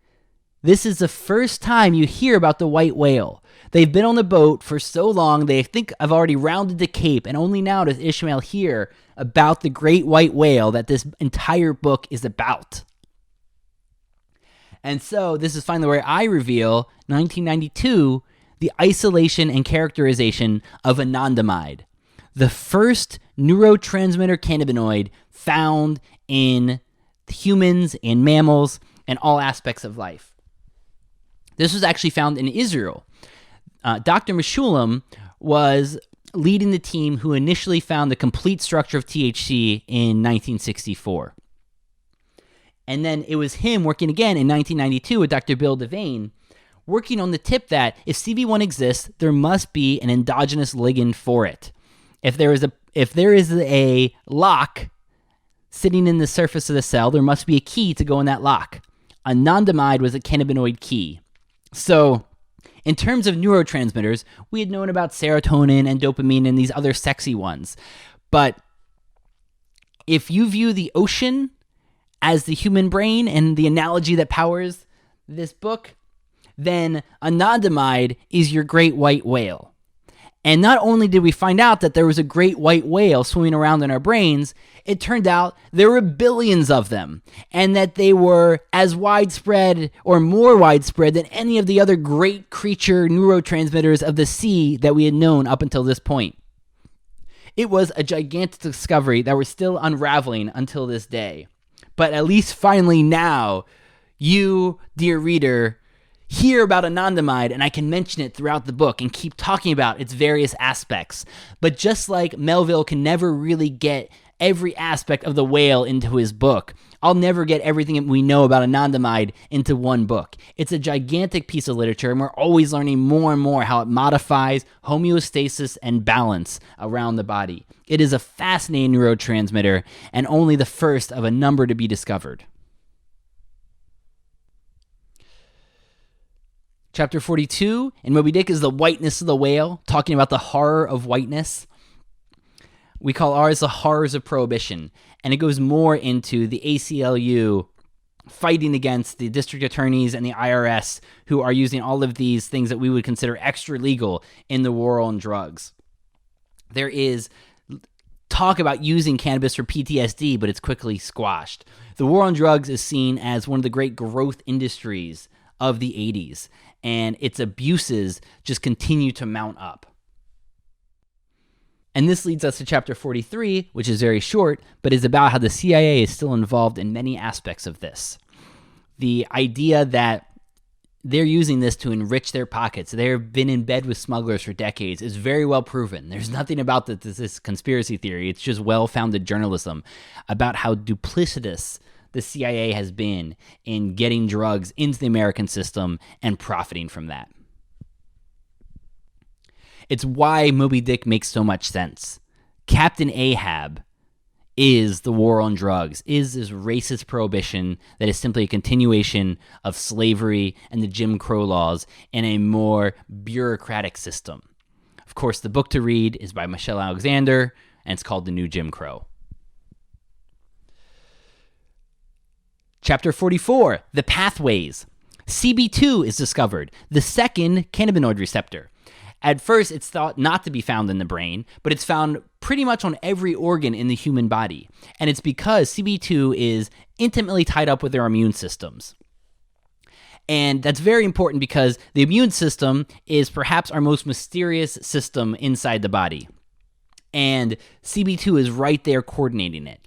This is the first time you hear about the white whale. They've been on the boat for so long, they think I've already rounded the Cape, and only now does Ishmael hear about the great white whale that this entire book is about. And so this is finally where I reveal, 1992, the isolation and characterization of anandamide, the first neurotransmitter cannabinoid found in humans and mammals and all aspects of life. This was actually found in Israel. Dr. Meshulam was leading the team who initially found the complete structure of THC in 1964. And then it was him working again in 1992 with Dr. Bill Devane, working on the tip that if CB1 exists, there must be an endogenous ligand for it. If there is a lock sitting in the surface of the cell, there must be a key to go in that lock. Anandamide was a cannabinoid key. So, in terms of neurotransmitters, we had known about serotonin and dopamine and these other sexy ones. But if you view the ocean as the human brain and the analogy that powers this book, then anandamide is your great white whale. And not only did we find out that there was a great white whale swimming around in our brains, it turned out there were billions of them, and that they were as widespread or more widespread than any of the other great creature neurotransmitters of the sea that we had known up until this point. It was a gigantic discovery that we're still unraveling until this day. But at least finally now, you, dear reader, hear about anandamide, and I can mention it throughout the book and keep talking about its various aspects. But just like Melville can never really get every aspect of the whale into his book, I'll never get everything we know about anandamide into one book. It's a gigantic piece of literature, and we're always learning more and more how it modifies homeostasis and balance around the body. It is a fascinating neurotransmitter, and only the first of a number to be discovered. Chapter 42 in Moby Dick is the whiteness of the whale, talking about the horror of whiteness. We call ours the horrors of prohibition, and it goes more into the ACLU fighting against the district attorneys and the IRS who are using all of these things that we would consider extra legal in the war on drugs. There is talk about using cannabis for PTSD, but it's quickly squashed. The war on drugs is seen as one of the great growth industries of the 80s, and its abuses just continue to mount up. And this leads us to chapter 43, which is very short, but is about how the CIA is still involved in many aspects of this. The idea that they're using this to enrich their pockets, they've been in bed with smugglers for decades, is very well proven. There's nothing about this conspiracy theory. It's just well-founded journalism about how duplicitous the CIA has been in getting drugs into the American system and profiting from that. It's why Moby Dick makes so much sense. Captain Ahab is the war on drugs, is this racist prohibition that is simply a continuation of slavery and the Jim Crow laws in a more bureaucratic system. Of course, the book to read is by Michelle Alexander, and it's called The New Jim Crow. Chapter 44, The Pathways. CB2 is discovered, the second cannabinoid receptor. At first, it's thought not to be found in the brain, but it's found pretty much on every organ in the human body. And it's because CB2 is intimately tied up with our immune systems. And that's very important because the immune system is perhaps our most mysterious system inside the body. And CB2 is right there coordinating it.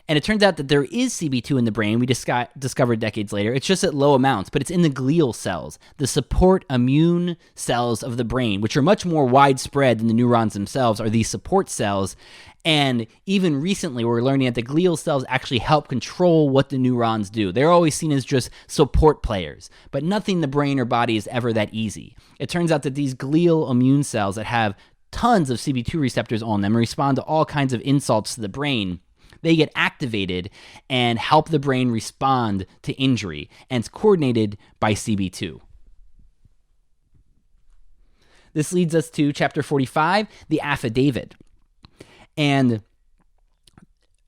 And it turns out that there is CB2 in the brain, we discovered decades later. It's just at low amounts, but it's in the glial cells, the support immune cells of the brain, which are much more widespread than the neurons themselves, are these support cells. And even recently, we're learning that the glial cells actually help control what the neurons do. They're always seen as just support players, but nothing in the brain or body is ever that easy. It turns out that these glial immune cells that have tons of CB2 receptors on them and respond to all kinds of insults to the brain, they get activated and help the brain respond to injury, and it's coordinated by CB2. This leads us to chapter 45, the affidavit. And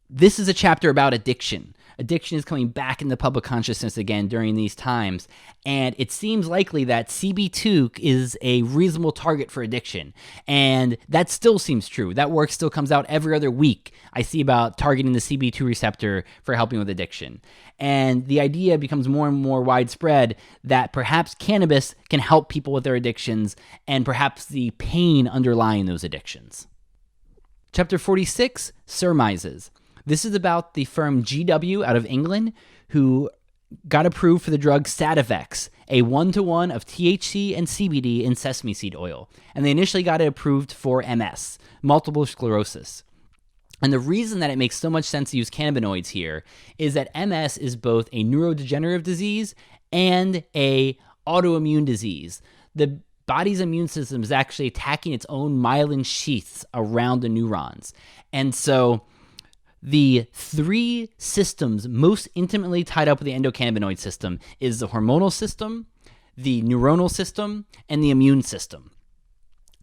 this is a chapter about addiction. Addiction is coming back in the public consciousness again during these times, and it seems likely that CB2 is a reasonable target for addiction, and that still seems true. That work still comes out every other week. I see about targeting the CB2 receptor for helping with addiction, and the idea becomes more and more widespread that perhaps cannabis can help people with their addictions and perhaps the pain underlying those addictions. Chapter 46, Surmises. This is about the firm GW out of England who got approved for the drug Sativex, a 1-to-1 of THC and CBD in sesame seed oil. And they initially got it approved for MS, multiple sclerosis. And the reason that it makes so much sense to use cannabinoids here is that MS is both a neurodegenerative disease and a autoimmune disease. The body's immune system is actually attacking its own myelin sheaths around the neurons. And so the three systems most intimately tied up with the endocannabinoid system is the hormonal system, the neuronal system, and the immune system.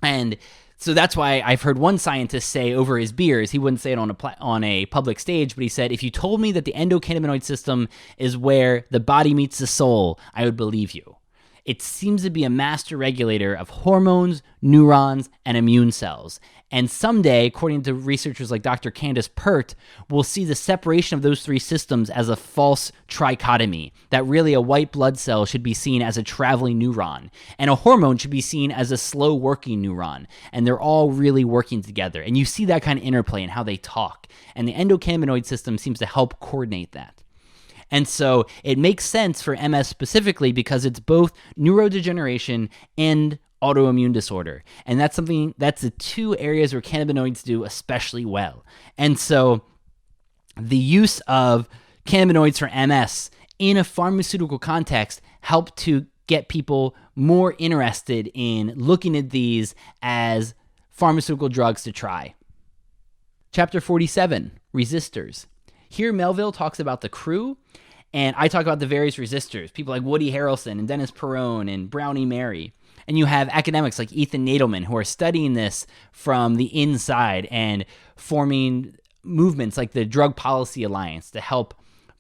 And so that's why I've heard one scientist say over his beers, he wouldn't say it on a public stage, but he said, if you told me that the endocannabinoid system is where the body meets the soul, I would believe you. It seems to be a master regulator of hormones, neurons, and immune cells. And someday, according to researchers like Dr. Candace Pert, we'll see the separation of those three systems as a false trichotomy, that really a white blood cell should be seen as a traveling neuron, and a hormone should be seen as a slow-working neuron, and they're all really working together. And you see that kind of interplay in how they talk, and the endocannabinoid system seems to help coordinate that. And so it makes sense for MS specifically because it's both neurodegeneration and autoimmune disorder. And that's the two areas where cannabinoids do especially well. And so the use of cannabinoids for MS in a pharmaceutical context helped to get people more interested in looking at these as pharmaceutical drugs to try. Chapter 47, resistors. Here Melville talks about the crew, and I talk about the various resistors, people like Woody Harrelson and Dennis Perrone and Brownie Mary. And you have academics like Ethan Nadelman who are studying this from the inside and forming movements like the Drug Policy Alliance to help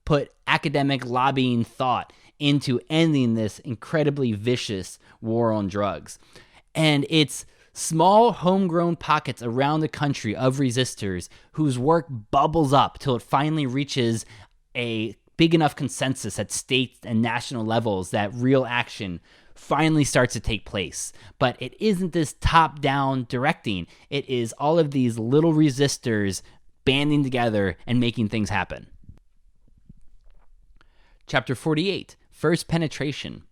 put academic lobbying thought into ending this incredibly vicious war on drugs. And it's small homegrown pockets around the country of resistors whose work bubbles up till it finally reaches a big enough consensus at state and national levels that real action finally starts to take place. But it isn't this top-down directing. It is all of these little resistors banding together and making things happen. Chapter 48, First Penetration.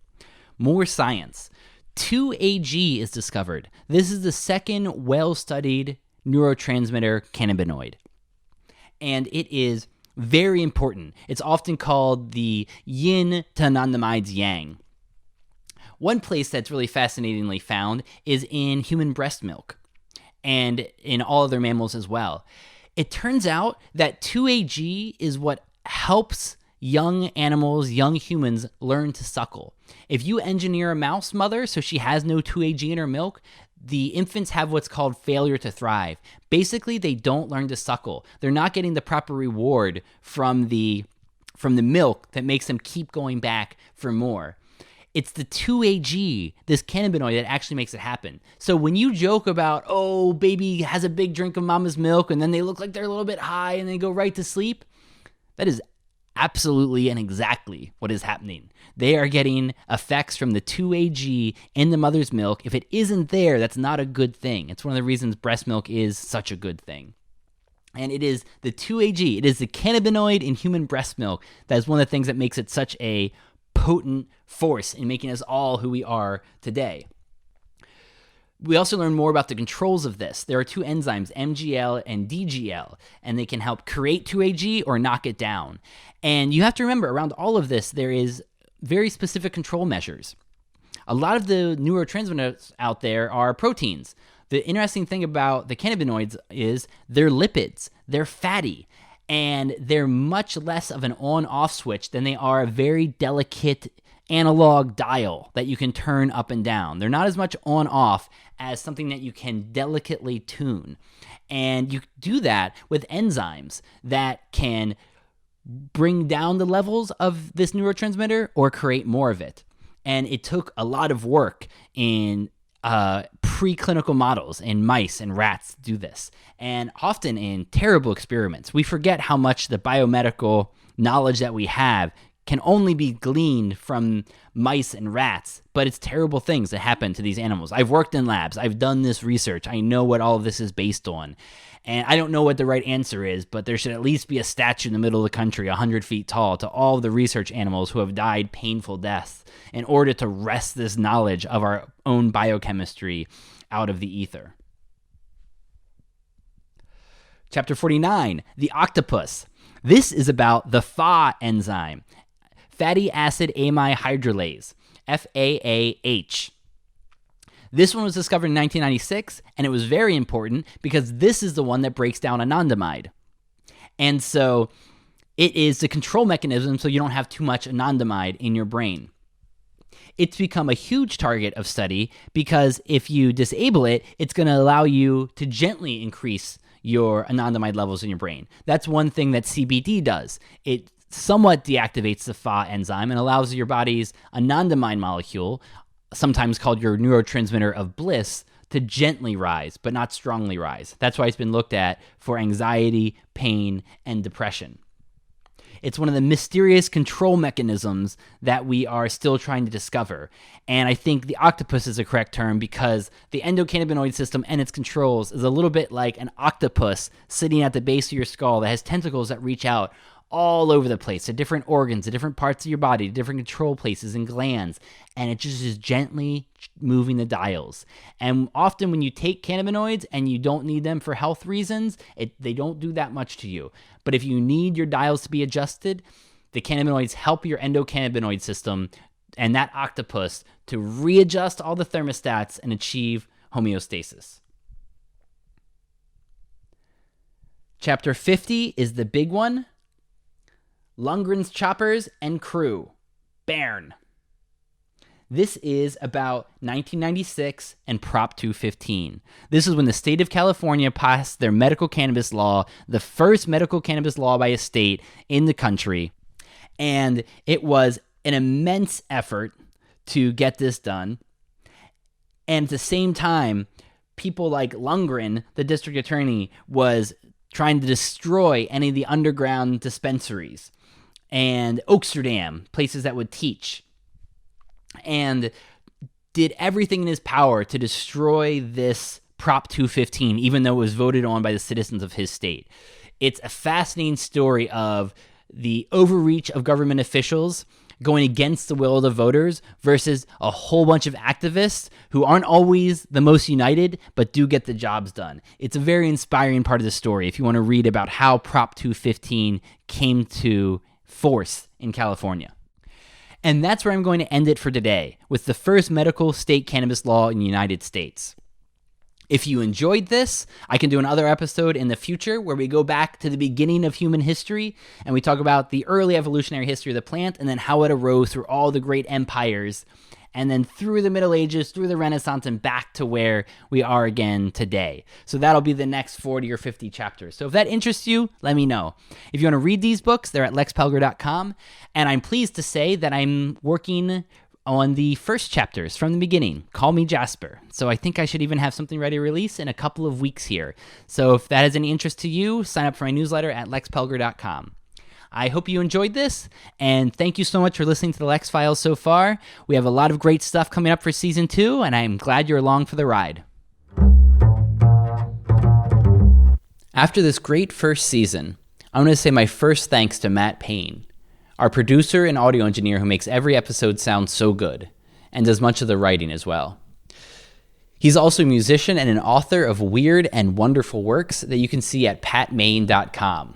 More science. 2-AG is discovered. This is the second well-studied neurotransmitter cannabinoid. And it is very important. It's often called the yin to anandamide's yang. One place that's really fascinatingly found is in human breast milk and in all other mammals as well. It turns out that 2-AG is what helps young animals, young humans, learn to suckle. If you engineer a mouse mother so she has no 2-AG in her milk, the infants have what's called failure to thrive. Basically, they don't learn to suckle. They're not getting the proper reward from the milk that makes them keep going back for more. It's the 2-AG, this cannabinoid, that actually makes it happen. So when you joke about, oh, baby has a big drink of mama's milk and then they look like they're a little bit high and they go right to sleep, that is absolutely and exactly what is happening. They are getting effects from the 2-AG in the mother's milk. If it isn't there, that's not a good thing. It's one of the reasons breast milk is such a good thing. And it is the 2-AG, it is the cannabinoid in human breast milk that is one of the things that makes it such a potent force in making us all who we are today. We also learn more about the controls of this. There are two enzymes, MGL and DGL, and they can help create 2-AG or knock it down. And you have to remember, around all of this, there is very specific control measures. A lot of the neurotransmitters out there are proteins. The interesting thing about the cannabinoids is they're lipids, they're fatty, and they're much less of an on-off switch than they are a very delicate analog dial that you can turn up and down. They're not as much on-off as something that you can delicately tune. And you do that with enzymes that can bring down the levels of this neurotransmitter or create more of it. And it took a lot of work in preclinical models in mice and rats to do this, and often in terrible experiments. We forget how much the biomedical knowledge that we have can only be gleaned from mice and rats, but it's terrible things that happen to these animals. I've worked in labs. I've done this research. I know what all of this is based on. And I don't know what the right answer is, but there should at least be a statue in the middle of the country, 100 feet tall, to all of the research animals who have died painful deaths in order to wrest this knowledge of our own biochemistry out of the ether. Chapter 49, the octopus. This is about the Fa enzyme, fatty acid amide hydrolase, FAAH. This one was discovered in 1996, and it was very important because this is the one that breaks down anandamide. And so it is the control mechanism so you don't have too much anandamide in your brain. It's become a huge target of study because if you disable it, it's going to allow you to gently increase your anandamide levels in your brain. That's one thing that CBD does. It somewhat deactivates the Fa enzyme and allows your body's anandamide molecule, sometimes called your neurotransmitter of bliss, to gently rise, but not strongly rise. That's why it's been looked at for anxiety, pain, and depression. It's one of the mysterious control mechanisms that we are still trying to discover. And I think the octopus is a correct term because the endocannabinoid system and its controls is a little bit like an octopus sitting at the base of your skull that has tentacles that reach out all over the place to different organs, to different parts of your body, to different control places and glands. And it just is gently moving the dials. And often when you take cannabinoids and you don't need them for health reasons, they don't do that much to you. But if you need your dials to be adjusted, the cannabinoids help your endocannabinoid system and that octopus to readjust all the thermostats and achieve homeostasis. Chapter 50 is the big one. Lundgren's Choppers and Crew. Bern. This is about 1996 and Prop 215. This is when the state of California passed their medical cannabis law, the first medical cannabis law by a state in the country. And it was an immense effort to get this done. And at the same time, people like Lundgren, the district attorney, was trying to destroy any of the underground dispensaries and Oaksterdam, places that would teach, and did everything in his power to destroy this Prop 215, even though it was voted on by the citizens of his state. It's a fascinating story of the overreach of government officials going against the will of the voters versus a whole bunch of activists who aren't always the most united, but do get the jobs done. It's a very inspiring part of the story if you want to read about how Prop 215 came to force in California. And that's where I'm going to end it for today, with the first medical state cannabis law in the United States. If you enjoyed this, I can do another episode in the future where we go back to the beginning of human history and we talk about the early evolutionary history of the plant and then how it arose through all the great empires and then through the Middle Ages, through the Renaissance, and back to where we are again today. So that'll be the next 40 or 50 chapters. So if that interests you, let me know. If you want to read these books, they're at lexpelger.com. And I'm pleased to say that I'm working on the first chapters from the beginning. Call me Jasper. So I think I should even have something ready to release in a couple of weeks here. So if that has any interest to you, sign up for my newsletter at lexpelger.com. I hope you enjoyed this, and thank you so much for listening to the Lex Files so far. We have a lot of great stuff coming up for Season 2, and I'm glad you're along for the ride. After this great first season, I want to say my first thanks to Matt Payne, our producer and audio engineer who makes every episode sound so good, and does much of the writing as well. He's also a musician and an author of weird and wonderful works that you can see at patmain.com.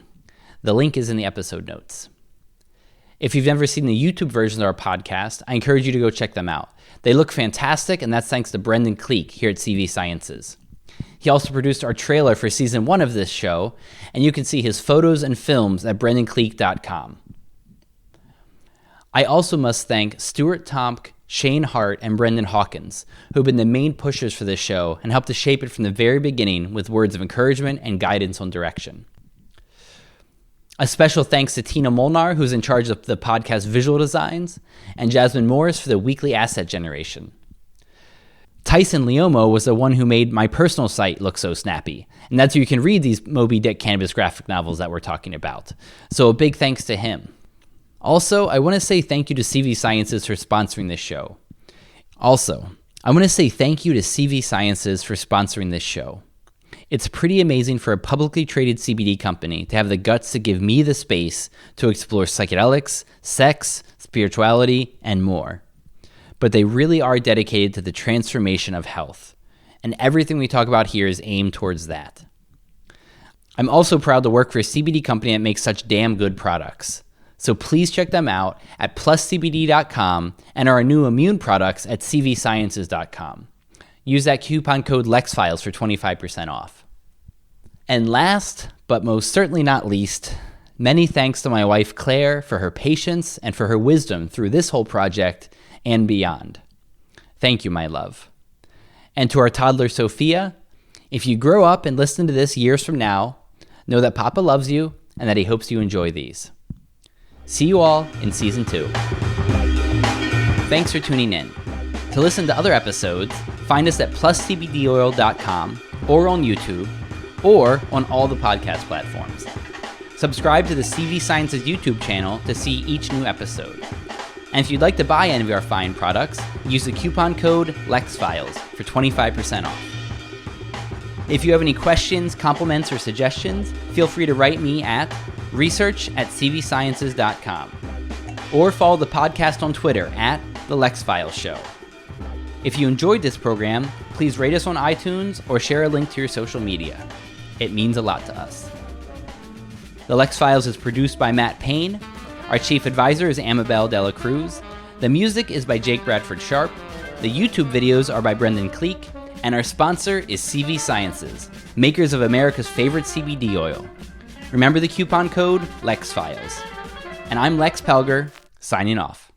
The link is in the episode notes. If you've never seen the YouTube version of our podcast, I encourage you to go check them out. They look fantastic, and that's thanks to Brendan Cleek here at CV Sciences. He also produced our trailer for Season 1 of this show, and you can see his photos and films at brendancleek.com. I also must thank Stuart Tomk, Shane Hart, and Brendan Hawkins, who have been the main pushers for this show and helped to shape it from the very beginning with words of encouragement and guidance on direction. A special thanks to Tina Molnar, who's in charge of the podcast visual designs, and Jasmine Morris for the weekly asset generation. Tyson Leomo was the one who made my personal site look so snappy, and that's where you can read these Moby Dick cannabis graphic novels that we're talking about. So a big thanks to him. Also, I want to say thank you to CV Sciences for sponsoring this show. It's pretty amazing for a publicly traded CBD company to have the guts to give me the space to explore psychedelics, sex, spirituality, and more. But they really are dedicated to the transformation of health, and everything we talk about here is aimed towards that. I'm also proud to work for a CBD company that makes such damn good products. So please check them out at pluscbd.com and our new immune products at cvsciences.com. Use that coupon code LEXFILES for 25% off. And last, but most certainly not least, many thanks to my wife Claire for her patience and for her wisdom through this whole project and beyond. Thank you, my love. And to our toddler Sophia, if you grow up and listen to this years from now, know that Papa loves you and that he hopes you enjoy these. See you all in Season 2. Thanks for tuning in. To listen to other episodes, find us at pluscbdoil.com or on YouTube or on all the podcast platforms. Subscribe to the CV Sciences YouTube channel to see each new episode. And if you'd like to buy any of our fine products, use the coupon code Lex Files for 25% off. If you have any questions, compliments, or suggestions, feel free to write me at research@cvsciences.com or follow the podcast on Twitter at The Lex Files Show. If you enjoyed this program, please rate us on iTunes or share a link to your social media. It means a lot to us. The Lex Files is produced by Matt Payne. Our chief advisor is Amabel Dela Cruz. The music is by Jake Bradford Sharp. The YouTube videos are by Brendan Cleek. And our sponsor is CV Sciences, makers of America's favorite CBD oil. Remember the coupon code LEXFILES. And I'm Lex Pelger, signing off.